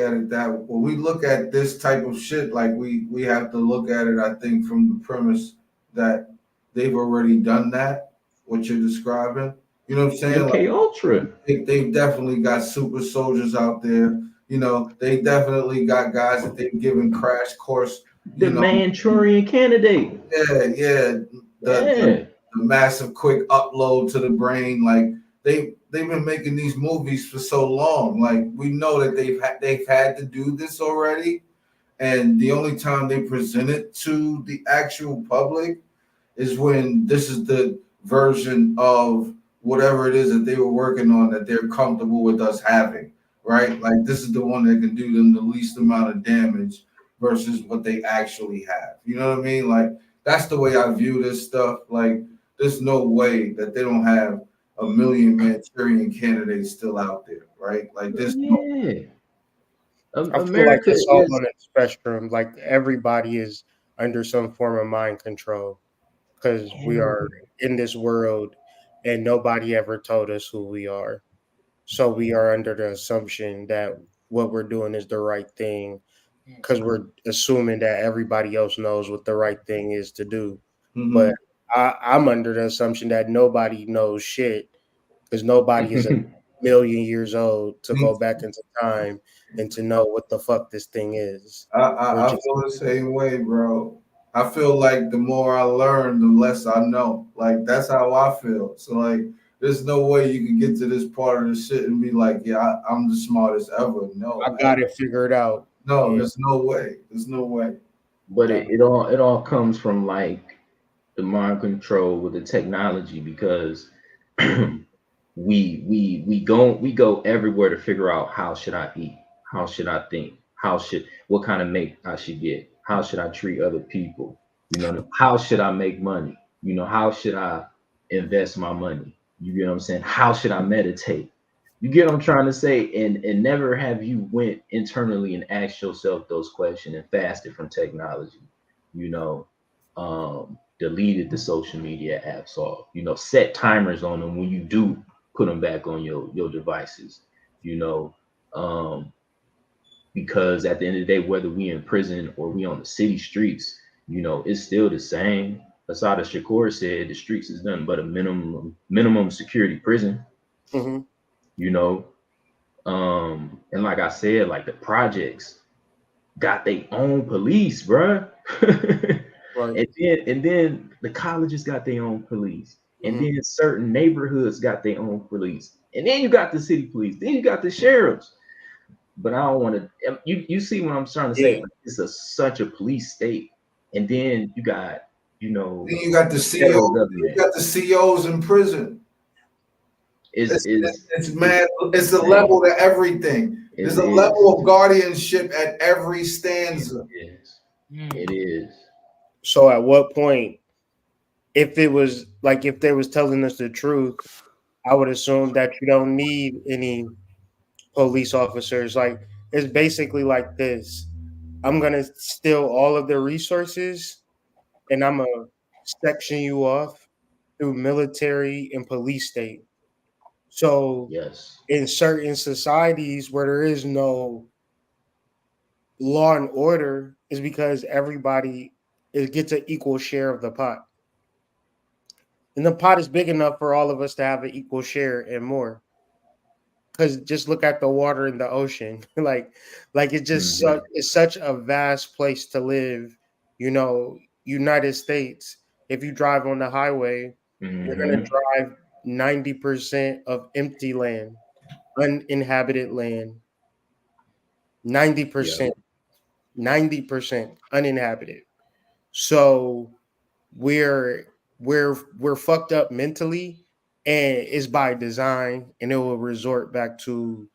at this type of shit, like we have to look at it, I think, from the premise that they've already done that, what you're describing. You know what I'm saying? Like,
MK Ultra,
they've definitely got super soldiers out there. You know, they definitely got guys that they've given crash course.
the
You know,
Manchurian candidate.
yeah, the
Yeah.
massive quick upload to the brain. Like they've been making these movies for so long. Like we know that they've had to do this already, and the only time they present it to the actual public is when this is the version of whatever it is that they were working on that they're comfortable with us having, right? Like this is the one that can do them the least amount of damage versus what they actually have. You know what I mean? Like that's the way I view this stuff. Like there's no way that they don't have a million Manchurian candidates still out there, right? Like this.
Yeah.
I feel like
America
it's all
is
on the spectrum. Like everybody is under some form of mind control because we are in this world and nobody ever told us who we are. So we are under the assumption that what we're doing is the right thing because we're assuming that everybody else knows what the right thing is to do.
Mhm.
But I'm under the assumption that nobody knows shit because nobody is a million years old to go back into time and to know what the fuck this thing is. We're
I
just
feel the same way, bro. I feel like the more I learn, the less I know. Like that's how I feel. So like, there's no way you can get to this part of the shit and be like, yeah, I'm the smartest ever.
I
No,
got it figured out.
no,
And
there's no way. There's no way.
but
that,
it all comes from like the mind control with the technology, because we go everywhere to figure out, how should I eat, how should I think, what kind of mate I should get, how should I treat other people, how should I make money, how should I invest my money, you get what I'm saying, how should I meditate, you get what I'm trying to say, and never have you went internally and asked yourself those questions and fasted from technology, you know deleted the social media apps off, set timers on them when you do put them back on your devices, you know, um, because at the end of the day, whether we in prison or we on the city streets, it's still the same. Asada Shakur said the streets is nothing but a minimum security prison,
mhm.
you know. And like I said, like the projects got their own police, bruh.
Right.
and then the colleges got their own police. And
Mhm.
then certain neighborhoods got their own police. And then you got the city police. Then you got the sheriffs. But I don't want to. You see what I'm trying to say?
Yeah.
Like, it's such a police state. And then you got,
Then you got the
federal
CO, you
government.
got the COs in prison.
Is
It's,
is
it's
is
mad. It's a
insane.
level to everything. There's
It
a
is.
level of guardianship at every
It
stanza.
is.
Mm.
It is.
So at what point, if it was like if they was telling us the truth, I would assume that you don't need any police officers. Like it's basically like this. I'm gonna steal all of the resources and I'm gonna section you off through military and police state. So
Yes.
in certain societies where there is no law and order is because everybody gets an equal share of the pot. And the pot is big enough for all of us to have an equal share and more. Because just look at the water in the ocean. like it's just
Hmm.
such a vast place to live. United States. If you drive on the highway, you're gonna
Hmm.
drive 90% of empty land, uninhabited land. Ninety
Yeah.
percent, 90% uninhabited. So we're we're fucked up mentally and it's by design, and it will resort back to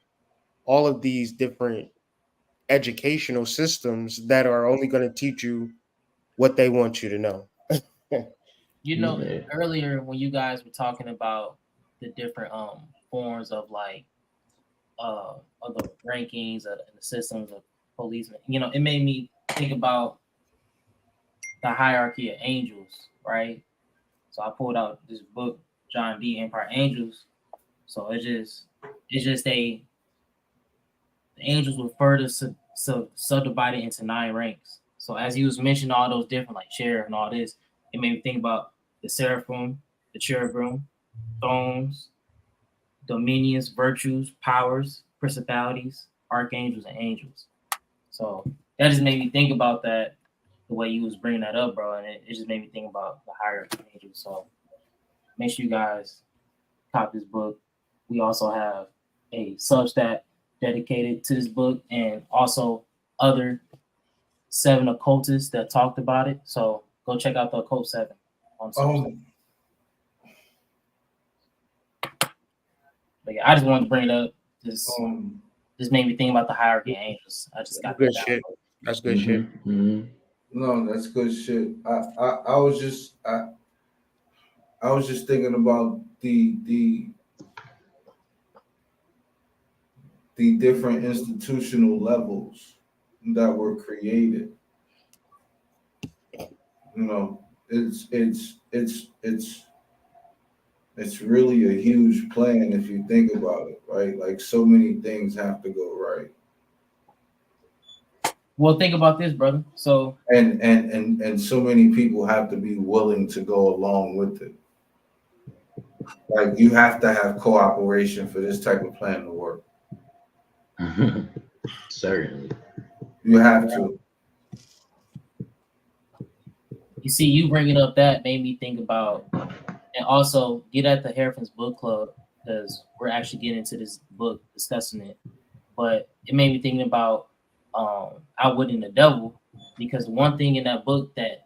all of these different educational systems that are only going to teach you what they want you to know.
You know,
Yeah.
earlier when you guys were talking about the different forms of like of the rankings and the systems of policemen, you know, it made me think about the hierarchy of angels, right? So I pulled out this book, John D. Empire Angels. So it's just the angels were further subdivided into 9 ranks. So as he was mentioning all those different like sheriff and all this, it made me think about the seraphim, the cherubim, thrones, dominions, virtues, powers, principalities, archangels, and angels. So that just made me think about that the way you was bringing that up, bro, and it just made me think about the hierarchy of angels. So make sure you guys cop this book. We also have a Substack dedicated to this book, and also other 7 occultists that talked about it. So go check out the Occult 7 on Substack. But yeah, I just wanted to bring it up. This made me think about the hierarchy of angels. I just got
Good
that
shit.
down.
That's good shit.
No, that's good shit. I was just I was just thinking about the different institutional levels that were created. You know, it's really a huge plan if you think about it, right? Like so many things have to go right.
Well, think about this, brother. So
And so many people have to be willing to go along with it. Like you have to have cooperation for this type of plan to work.
Certainly.
You have to.
you see, you bringing up that made me think about, and also get at the Harrison's book club because we're actually getting into this book discussing it. But it made me thinking about Outwitting the Devil, because one thing in that book that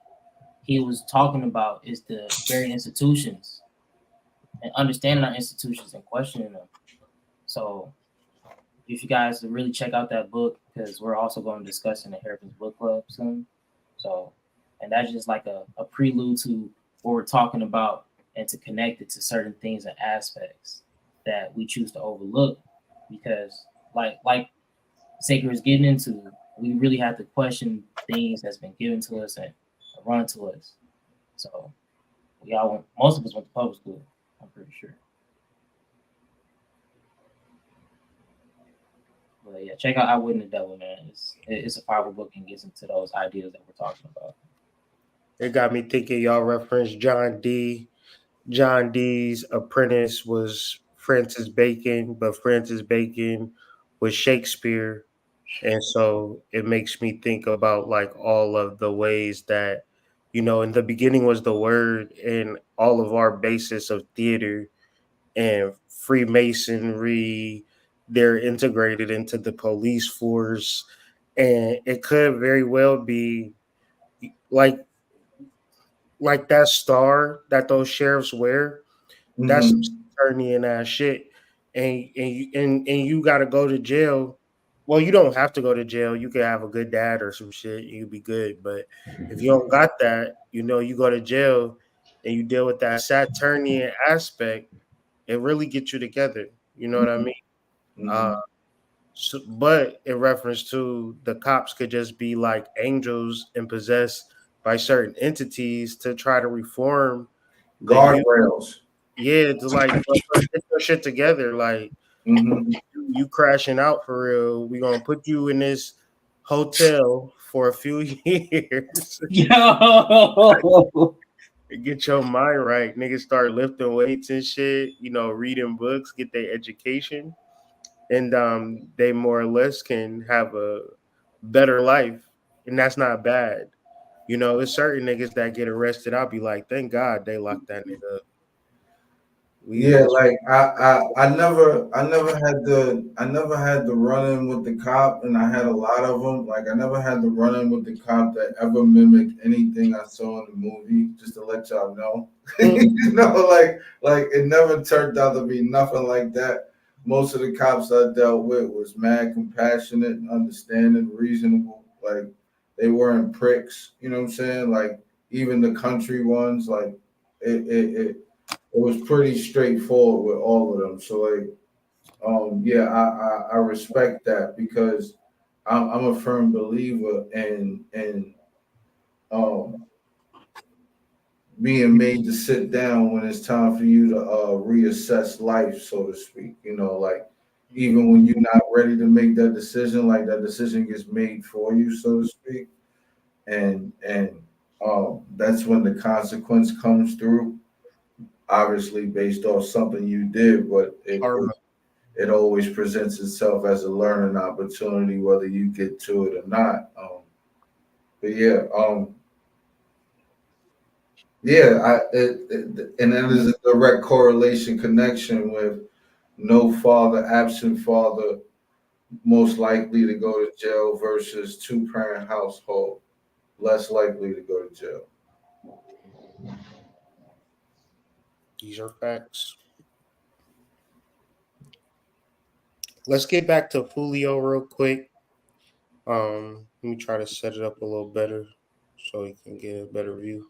he was talking about is the very institutions and understanding our institutions and questioning them. So if you guys really check out that book, because we're also going to discuss in the Harrison's book club soon. So, and that's just like a prelude to what we're talking about and to connect it to certain things and aspects that we choose to overlook, because like Sacred is getting into, we really have to question things that's been given to us and run to us. So we all went, most of us went to public school, I'm pretty sure. But yeah, check out Outwitting the Devil, man. It's a powerful book and gets into those ideas that we're talking about.
It got me thinking. Y'all referenced John D. John D's apprentice was Francis Bacon, but Francis Bacon was Shakespeare. And so it makes me think about like all of the ways that, in the beginning was the word, and all of our basis of theater and Freemasonry, they're integrated into the police force. And it could very well be like that star that those sheriffs wear. That's some
Mm-hmm.
Saturnian ass shit. And you gotta go to jail. Well, you don't have to go to jail. You could have a good dad or some shit. You'd be good. But if you don't got that, you go to jail and you deal with that Saturnian aspect, it really gets you together. You know what I mean? Uh,
Mm-hmm.
but in reference to the cops could just be like angels and possessed by certain entities to try to reform the youth.
Guardrails.
Yeah, to like get your shit together. Like
Mm-hmm.
you crashing out for real. We gonna put you in this hotel for a few years.
Yo,
Get your mind right. Niggas start lifting weights and shit, reading books, get their education. And they more or less can have a better life. And that's not bad. It's certain niggas that get arrested. I'll be like, thank God they locked that nigga up. We
Yeah,
just
like I never had the run in with the cop, and I had a lot of them. Like I never had the run in with the cop that ever mimicked anything I saw in the movie. Just to let y'all know, you know, like it never turned out to be nothing like that. Most of the cops I dealt with was mad compassionate, understanding, reasonable. Like they weren't pricks. You know what I'm saying? Like even the country ones, like it was pretty straightforward with all of them. So like, yeah, I respect that because I'm a firm believer in um being made to sit down when it's time for you to reassess life, so to speak. You know, like even when you're not ready to make that decision, like that decision gets made for you, so to speak, and that's when the consequence comes through obviously based off something you did, but
karma.
it always presents itself as a learning opportunity, whether you get to it or not. But yeah, yeah, and then there's a direct correlation connection with no father, absent father, most likely to go to jail versus two-parent household, less likely to go to jail.
These are facts. Let's get back to Julio real quick. Let me try to set it up a little better so you can get a better view.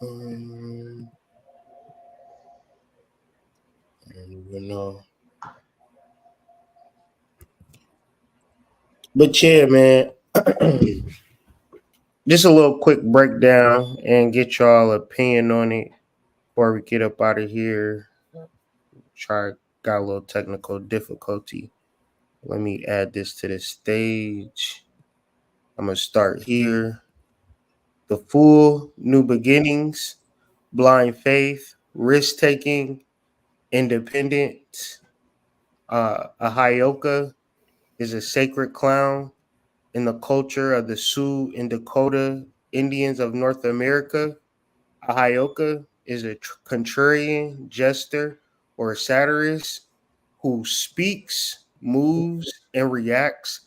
Um, you know, but yeah, man. Just a little quick breakdown and get y'all opinion on it before we get up out of here. Try got a little technical difficulty. Let me add this to the stage. I'm gonna start here. The full new beginnings, blind faith, risk taking, independence. A Hyoka is a sacred clown in the culture of the Sioux and Dakota Indians of North America. A Hyoka is a contrarian jester or a satirist who speaks, moves, and reacts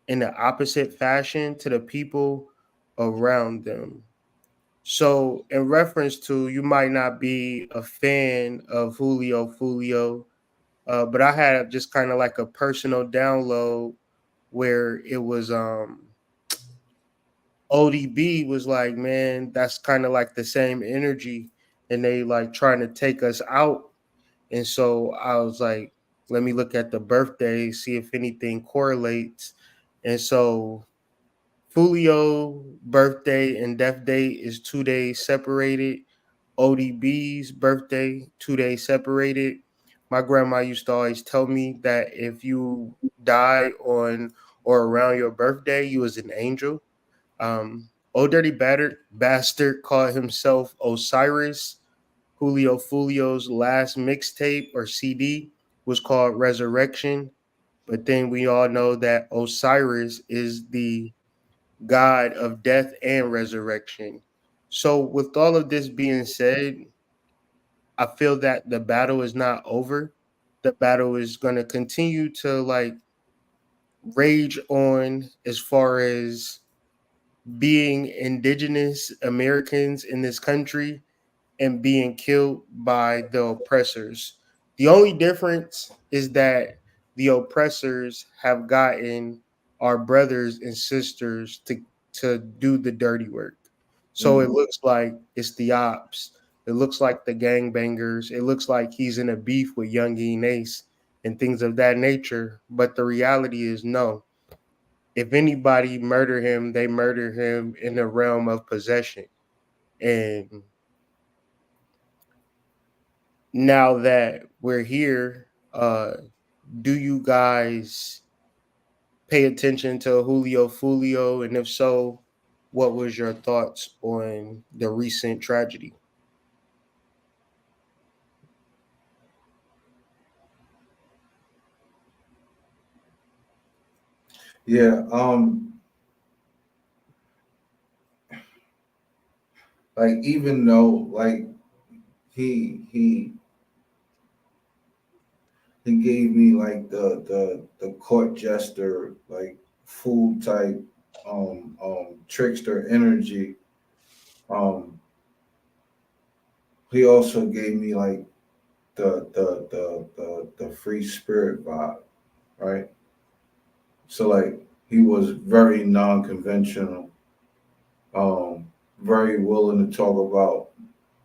in the opposite fashion to the people around them. So, in reference to, you might not be a fan of Julio Foolio, but I had just kind of like a personal download where it was ODB was like, man, that's kind of like the same energy, and they like trying to take us out. And so I was like, let me look at the birthdays, see if anything correlates. And so Fulio birthday and death date is 2 days separated. ODB's birthday, 2 days separated. My grandma used to always tell me that if you die on or around your birthday, you was an angel. Old Dirty Bastard called himself Osiris. Julio Fulio's last mixtape or CD was called Resurrection. But then we all know that Osiris is the god of death and resurrection. So, with all of this being said, I feel that the battle is not over. The battle is going to continue to like rage on as far as being indigenous Americans in this country and being killed by the oppressors. The only difference is that the oppressors have gotten our brothers and sisters to do the dirty work. So it
Mhm.
looks like it's the ops. It looks like the gangbangers. It looks like he's in a beef with Young Ace and things of that nature. But the reality is no. If anybody murder him, they murder him in the realm of possession. And now that we're here, do you guys pay attention to Julio Foolio? And if so, what was your thoughts on the recent tragedy?
Yeah, like even though like he he gave me like the court jester, like fool type, trickster energy. Um, he also gave me like the free spirit vibe, right? So like he was very non-conventional, very willing to talk about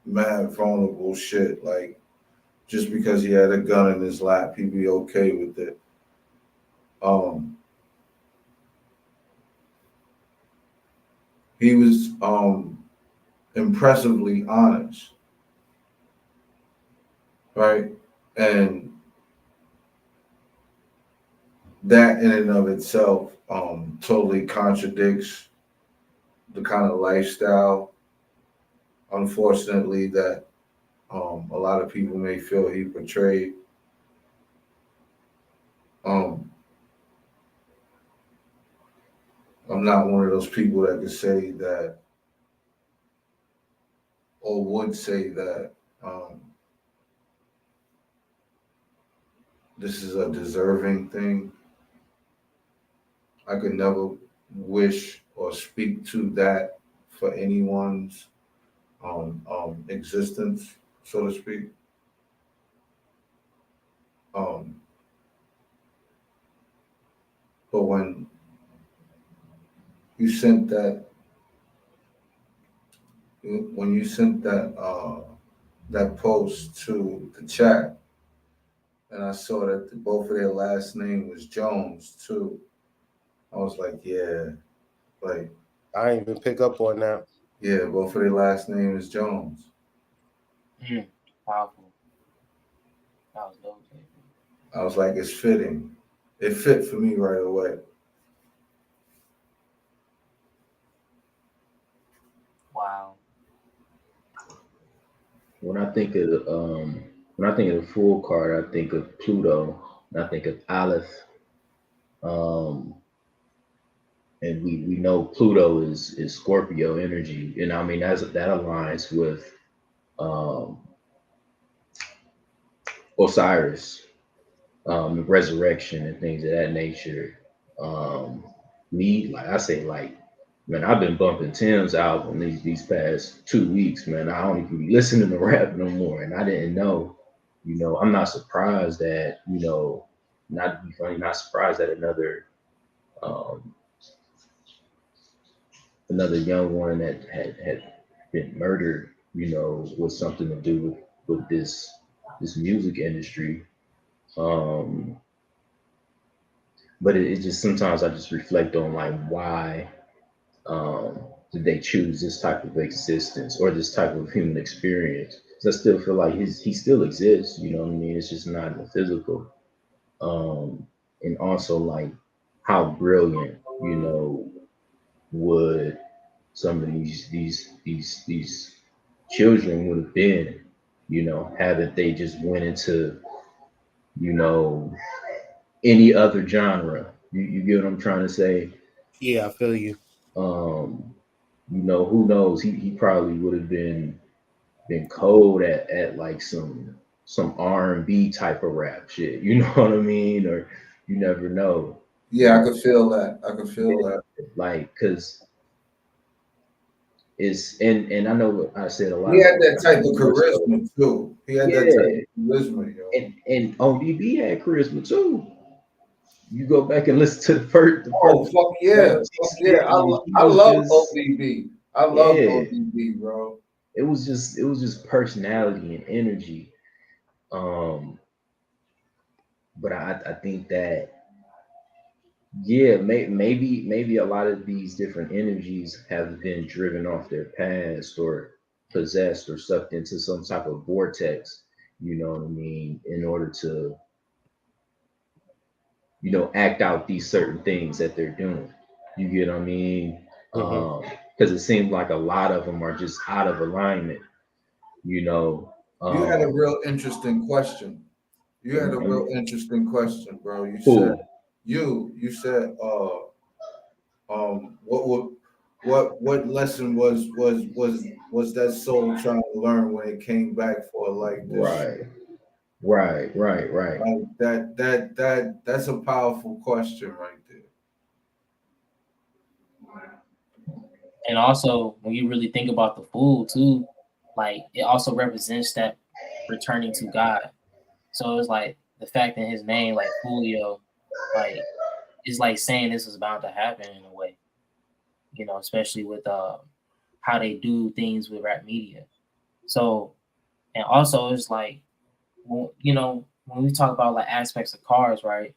mad vulnerable shit. Like just because he had a gun in his lap, he'd be okay with it. Um, he was impressively honest, right? And that in and of itself totally contradicts the kind of lifestyle, unfortunately, that a lot of people may feel he portrayed. Um, I'm not one of those people that could say that or would say that this is a deserving thing. I could never wish or speak to that for anyone's existence, so to speak. Um, but you sent that, when you sent that post to the chat, and I saw that both of their last name was Jones too. I was like, yeah, like
I didn't even pick up on that.
yeah, both of their last name is Jones.
Powerful. That was dope.
I was like, it's fitting. It fit for me right away.
Wow.
When I think of the full card, I think of Pluto. And I think of Aleph. Um, and we know Pluto is Scorpio energy, and I mean that aligns with um, Osiris, resurrection and things of that nature. Um, me, like I say, like man, I've been bumping Tim's album these past 2 weeks, man. I don't even be listening to rap no more, and I didn't know. I'm not surprised that not to be funny, not surprised that um, another young one that had been murdered, was something to do with this music industry. Um, but it just sometimes I just reflect on like why did they choose this type of existence or this type of human experience? 'Cause I still feel like he still exists, you know what I mean? It's just not in the physical. And also like how brilliant, would some of these children would have been, haven't they just went into, you know, any other genre. You get what I'm trying to say?
Yeah, I feel you.
Um, who knows? He probably would have been cold at like some R&B type of rap shit. You know what I mean? Or you never know.
Yeah, I could feel that. I could feel that.
Like, cause and I know what I said a lot
He
of
had that type of
more so.
charisma too. He had that type
Yeah,
of charisma, yo.
and ODB had charisma too. You go back and listen to the first
Oh fuck yeah, fuck yeah!
he
I
was
love
just
ODB. I love
yeah.
ODB, bro.
It was just personality and energy. Um, but I think that yeah, maybe a lot of these different energies have been driven off their past or possessed or sucked into some type of vortex, you know what I mean, in order to, act out these certain things that they're doing. You get what I mean?
Hmm.
Because it seems like a lot of them are just out of alignment, you know.
You had a
Um,
real interesting question. You had a
mhm.
real interesting question, bro.
Cool.
You said what what lesson was that soul trying to learn when it came back for like this
Right. Right.
Like that's a powerful question right there.
And also, when you really think about the food too, like it also represents that returning to God. So it's like the fact that his name, like Julio, like is like saying this is bound to happen in a way, especially with how they do things with rap media. So, and also it's like, when we talk about like aspects of cars, right?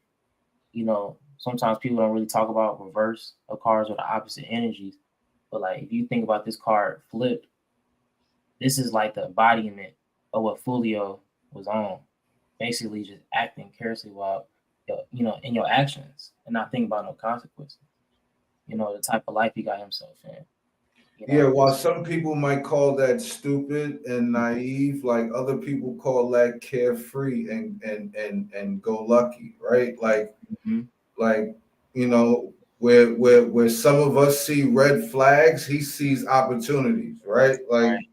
Sometimes people don't really talk about reverse of cars or the opposite energies. But like, if you think about this card flipped, this is like the embodiment of what Folio was on. Basically, just acting carelessly while, in your actions and not thinking about no consequences. The type of life he got himself in.
Yeah, while some people might call that stupid and naive, like other people call that carefree and go lucky, right? Like
Mhm.
like where some of us see red flags, he sees opportunities, right? Like
Right.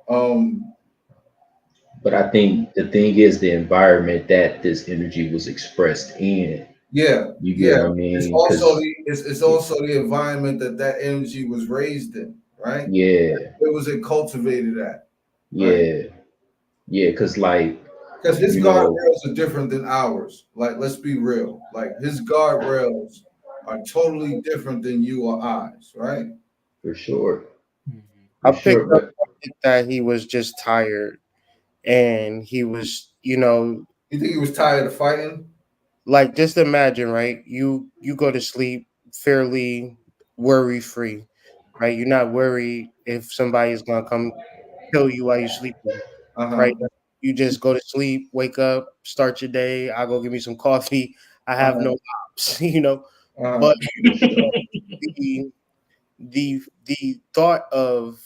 um
But I think the thing is the environment that this energy was expressed in.
yeah,
You get
yeah.
what I
It's
mean?
also
Because
it's also the environment that energy was raised in, right?
yeah,
Where was it cultivated at, right?
yeah, yeah. Because like
Because his
you know,
guardrails are different than ours. Like, let's be real. Like his guardrails are totally different than you or I's, right?
for sure,
Mhm.
I
for
picked
sure.
up
But
that he was just tired, and he was,
You think he was tired of fighting?
like, just imagine, right? You go to sleep fairly worry free, right? You're not worried if somebody is gonna come kill you while you're sleeping, right?
Uh-huh.
You just go to sleep, wake up, start your day. I go give me some coffee. I have
Uh-huh.
no ops. But
Uh-huh.
for sure,
the the thought of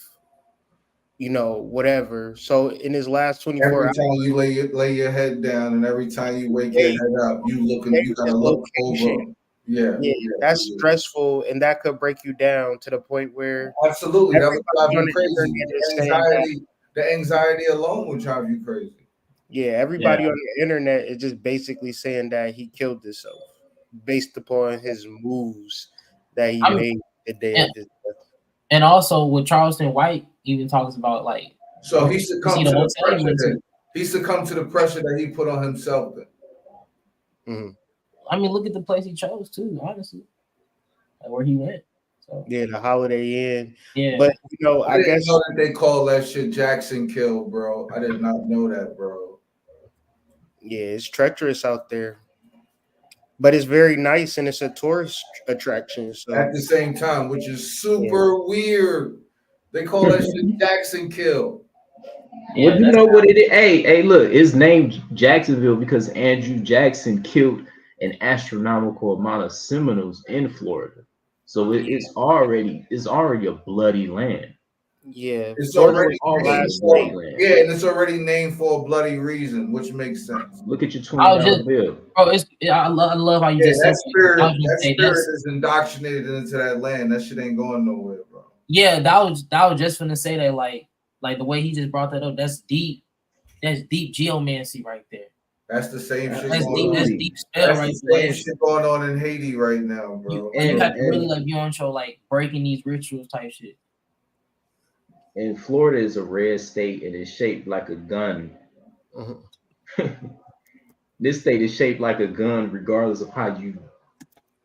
whatever. So in his last 24
Every
hours,
time you lay your head down and every time you wake your
hey,
head up, you
change
gotta
his
look
location.
over. Yeah,
Yeah,
yeah,
that's
yeah.
stressful, and that could break you down to the point where
Absolutely. That would drive
everybody on
you
the
crazy.
internet is saying that.
The anxiety alone would drive you crazy.
Yeah,
Yeah.
everybody on the internet is just basically saying that he killed himself based upon his moves that he
I'm
made the day
and,
of his death.
and also with Charleston White even talks about like
So he
you see
succumbed
the
to the
hotel he
pressure
went to.
that he succumbed to the pressure that he put on himself then.
Mhm.
I mean, look at the place he chose too, honestly. Like where he went. So
Yeah, the Holiday Inn.
yeah.
But
I
I
didn't
guess
know that they call that shit Jackson Kill, bro. I did not know that, bro.
yeah, it's treacherous out there. But it's very nice and it's a tourist attraction.
At
So
the same time, which is
yeah.
super weird. They call that shit Jackson Kill.
well,
Yeah,
you
that's
know what it is? Hey, look, it's named Jacksonville because Andrew Jackson killed an astronomical amount of Seminoles in Florida. So it's already a bloody land.
Yeah.
It's
Florida
already
was the
Already a
named
last
bloody
for
state.
land.
yeah, and it's already named for a bloody reason, which makes sense.
Look at your
I
twenty
was just
dollar bill.
bro, I love how you
Yeah,
just said that. I was gonna
that
say
spirit is indoctrinated into that land. That shit ain't going nowhere, bro.
that was just gonna say that like the way he just brought that up, that's deep geomancy right there.
That's the same shit
That's
going
deep. That's
on.
Absolutely.
deep spell
That's
right
the
there. Like
same shit going on in Haiti right now, bro.
and you have to really
And
like be on show like breaking these rituals type shit.
and Florida is a red state and it's shaped like a gun.
Mhm.
This state is shaped like a gun, regardless of how you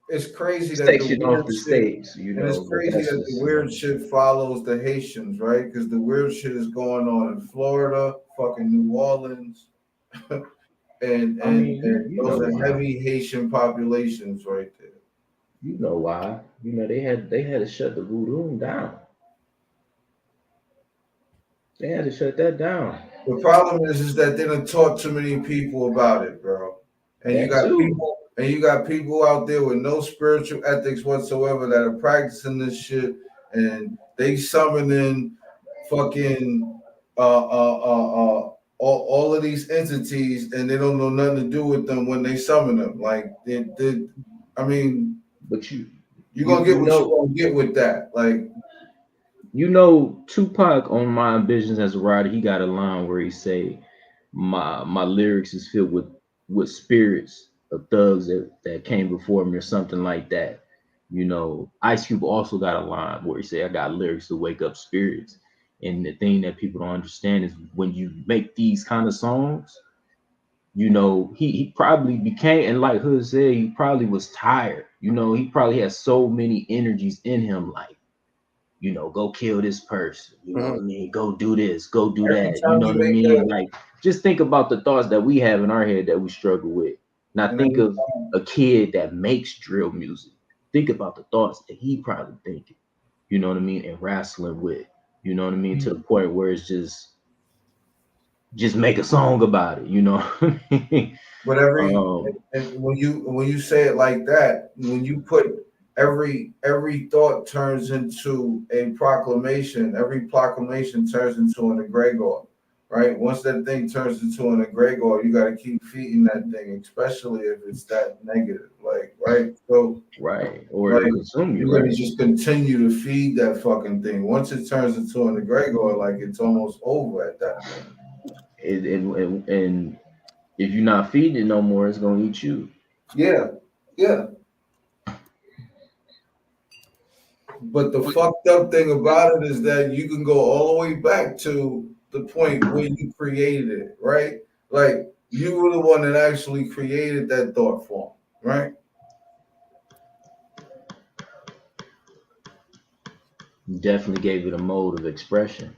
It's crazy that the
section off
weird
the
shit,
states,
and it's
but
crazy
that's
that the
just
weird shit follows the Haitians, right? Because the weird shit is going on in Florida, fucking New Orleans,
I mean,
and
you know
those are
why.
heavy Haitian populations right there.
You know why. They had to shut the voodoo down. They had to shut that down.
The problem is that they don't talk too many people about it, bro. And
That too.
you got people out there with no spiritual ethics whatsoever that are practicing this shit, and they summoning fucking all of these entities, and they don't know nothing to do with them when they summon them. Like I mean,
But you
you're
you
gonna get
you
what you're
know
gonna get with that. Like,
you know Tupac on My Ambitions as a Rider, he got a line where he say, my lyrics is filled with spirits of thugs that came before me or something like that. You know, Ice Cube also got a line where he say, I got lyrics to wake up spirits. And the thing that people don't understand is when you make these kind of songs, you know, he probably became, and like Hood said, he probably was tired. You know, he probably had so many energies in him, like, you know, go kill this person, you know
Mhm.
what I mean? Go do this, go do
Every
that, you
time
know
you
what I
make
mean?
that,
Like, just think about the thoughts that we have in our head that we struggle with. Now
and
think
every
of a kid that makes drill music. Think about the thoughts that he probably thinking, you know what I mean, and wrestling with, you know what I mean, to the point where it's just make a song about it, you know what I mean?
But every
Um,
and when you say it like that, when you put every thought turns into a proclamation, every proclamation turns into an egregore, right? Once that thing turns into an egregore, you got to keep feeding that thing, especially if it's that negative, like right. So
right, or
like
it'll consume you,
you're gonna
right?
just continue to feed that fucking thing. Once it turns into an egregore, like it's almost over at that point.
And if you're not feeding it no more, it's gonna eat you.
Yeah, yeah. But the fucked up thing about it is that you can go all the way back to the point where you created it, right? Like you were the one that actually created that thought form, right?
You definitely gave it a mode of expression.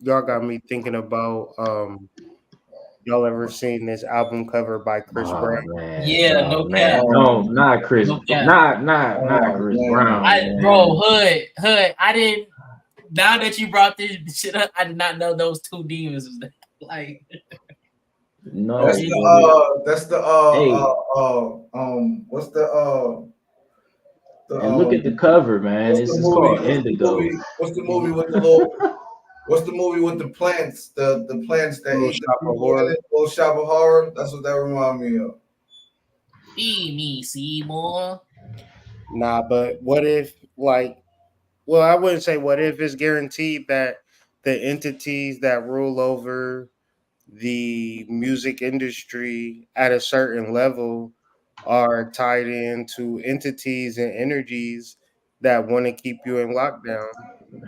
Y'all got me thinking about y'all ever seen this album cover by Chris Brown?
Yeah, no cap,
No,
Oh,
not Chris,
no cap.
not
oh
Chris
man.
Brown,
Bro,
man.
Hood. I didn't. Now that you brought this shit up, I did not know those two demons was there. Like,
No,
That's the
hey,
what's the
and look at the cover, man.
what's
This
the
is
movie?
called Indigo.
What's the movie with the little what's the movie with the plants? The plants that
Little
eat the
Shop of
people in
Horror.
it? Little Shop of Horror. That's what that remind me of.
feed me, Seymour.
Nah, but what if like well, I wouldn't say what if it's guaranteed that the entities that rule over the music industry at a certain level are tied into entities and energies that want to keep you in lockdown.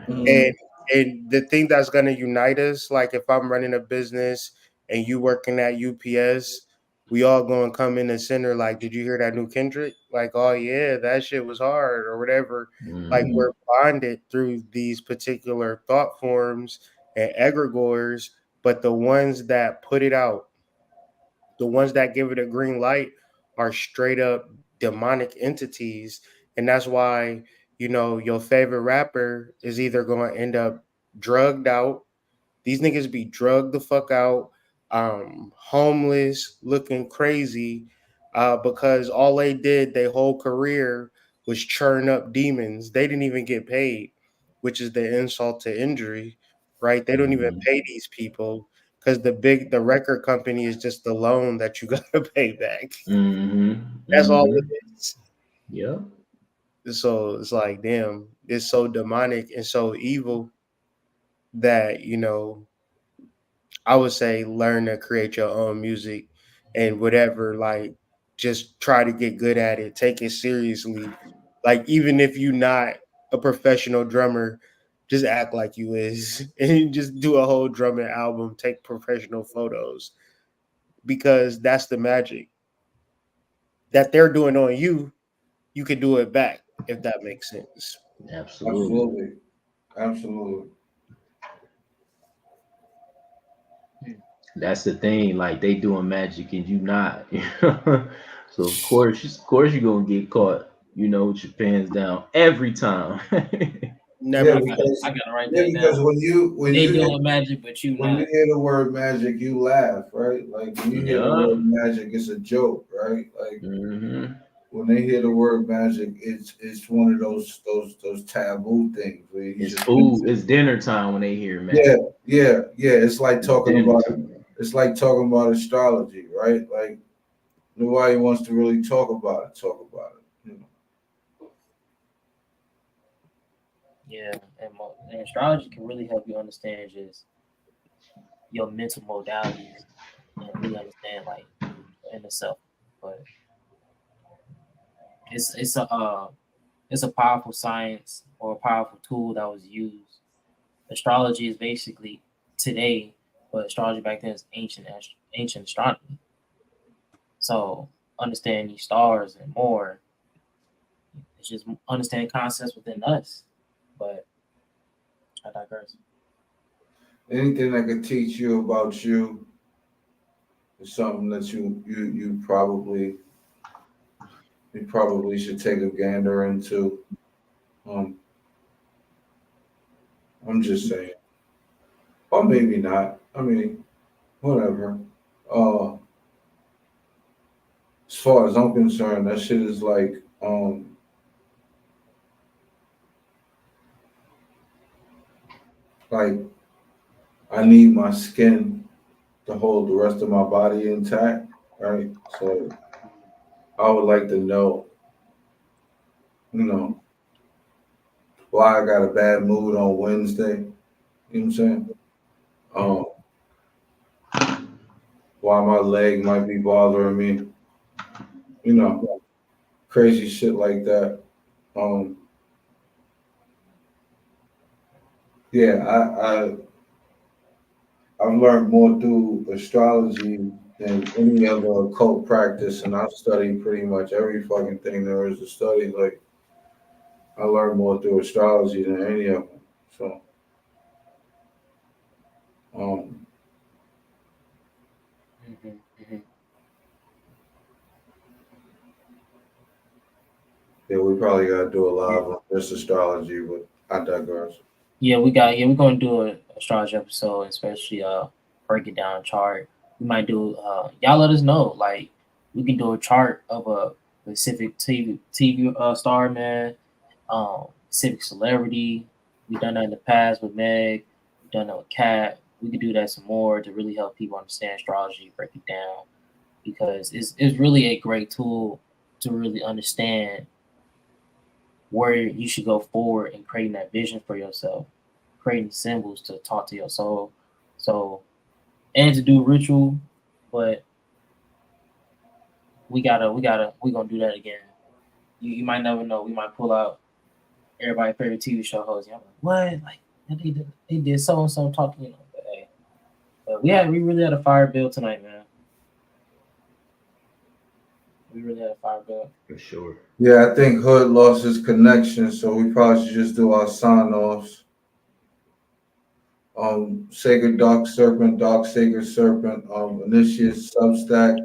And
Mm.
and the thing that's gonna unite us, like if I'm running a business and you working at UPS, we all gonna come in the center. Like, did you hear that new Kendrick? Like, oh yeah, that shit was hard or whatever. Like
Hmm.
we're bonded through these particular thought forms and egregores, but the ones that put it out, the ones that give it a green light, are straight up demonic entities, and that's why your favorite rapper is either going to end up drugged out. These niggas be drugged the fuck out, homeless, looking crazy, because all they did their whole career was churn up demons. They didn't even get paid, which is the insult to injury, right? They don't even
Hmm.
pay these people because the record company is just the loan that you gotta pay back.
Hmm.
That's all
Hmm.
it is.
Yep.
So it's like, damn, it's so demonic and so evil that I would say learn to create your own music and whatever, like just try to get good at it. Take it seriously. Like even if you're not a professional drummer, just act like you is and just do a whole drumming album, take professional photos because that's the magic that they're doing on you. You can do it back if that makes sense.
Absolutely.
Absolutely. Absolutely.
That's the thing. Like they doing magic and you not. So of course you're gonna get caught. You know, with your pants down every time.
Yeah,
Never
I
because
gotta write
yeah,
that
because
down.
when
They
you hear
doing magic, but you
when you
not.
hear the word magic, you laugh, right? Like when you hear the
Yeah.
word magic, it's a joke, right? Like
Hmm.
when they hear the word magic, it's one of those taboo things where you
It's
just
food. It's dinner time when they hear
yeah,
magic.
yeah. It's like
It's
talking
dinner
about
time.
astrology, right? Like nobody wants to really talk about it. Talk about it. You know?
Yeah, and astrology can really help you understand just your mental modalities and really understand like your inner self. But it's a powerful science or a powerful tool that was used. Astrology is basically today, but astrology back then is ancient astronomy. So understanding these stars and more, it's just understanding concepts within us. But I digress.
Anything that could teach you about you is something that you probably should take a gander into. Um, I'm just saying, or maybe not. I mean, whatever. Uh, as far as I'm concerned, that shit is like I need my skin to hold the rest of my body intact, right? So I would like to know, you know, why I got a bad mood on Wednesday. You know what I'm saying? Um, why my leg might be bothering me, you know, crazy shit like that. Um, yeah, I've learned more through astrology than any other occult practice, and I've studied pretty much every fucking thing there is to study. Like I learned more through astrology than any of them. So, um,
Hmm. Hmm.
yeah, we probably got to do a live on this astrology, but I digress.
We're gonna do a astrology episode, especially break it down chart. We might do y'all let us know. Like we can do a chart of a specific TV star, man, civic celebrity. We've done that in the past with Meg, we've done that with Kat. We could do that some more to really help people understand astrology, break it down, because it's really a great tool to really understand where you should go forward in creating that vision for yourself, creating symbols to talk to your soul. So, and to do ritual, but we gonna do that again. You might never know. We might pull out everybody's favorite TV show host. I'm like, what? Like they did so and so talking, But hey, we really had a fire bill tonight, man. We really had a fire bill.
For sure.
Yeah, I think Hood lost his connection, so we probably should just do our sign offs. Sacred Dark Sacred Serpent, Initiates Substack,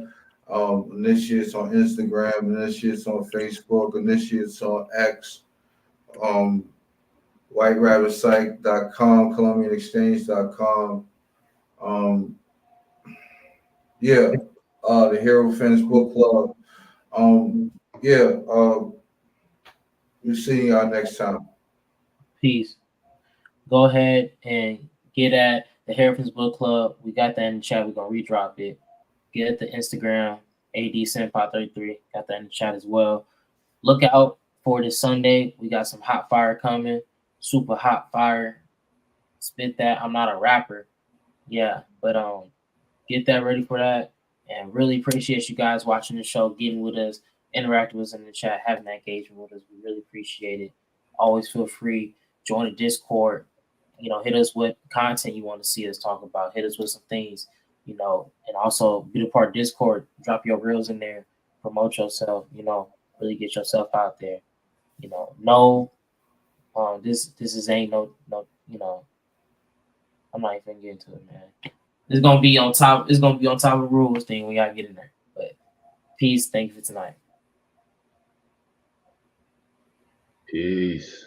Initiates on Instagram, Initiates on Facebook, Initiates on X, um, WhiteRabbitPsych.com, ColumbianExchange.com. Um, yeah, the Hero Fence Book Club. Yeah, we'll see y'all next time.
Peace. Go ahead and get at the Harrison's Book Club. We got that in the chat. We're gonna redrop it. Get at the Instagram, AD Senpai33. Got that in the chat as well. Look out for this Sunday. We got some hot fire coming. Super hot fire. Spit that. I'm not a rapper. Yeah, but get that ready for that. And really appreciate you guys watching the show, getting with us, interacting with us in the chat, having that engagement with us. We really appreciate it. Always feel free. Join the Discord. Hit us with content you want to see us talk about. Hit us with some things, and also be a part of Discord. Drop your reels in there. Promote yourself. Really get yourself out there. No, this is ain't no. I'm not even getting to it, man. It's gonna be on top. It's gonna be on top of the rules thing. We gotta get in there. But peace. Thank you for tonight.
Peace.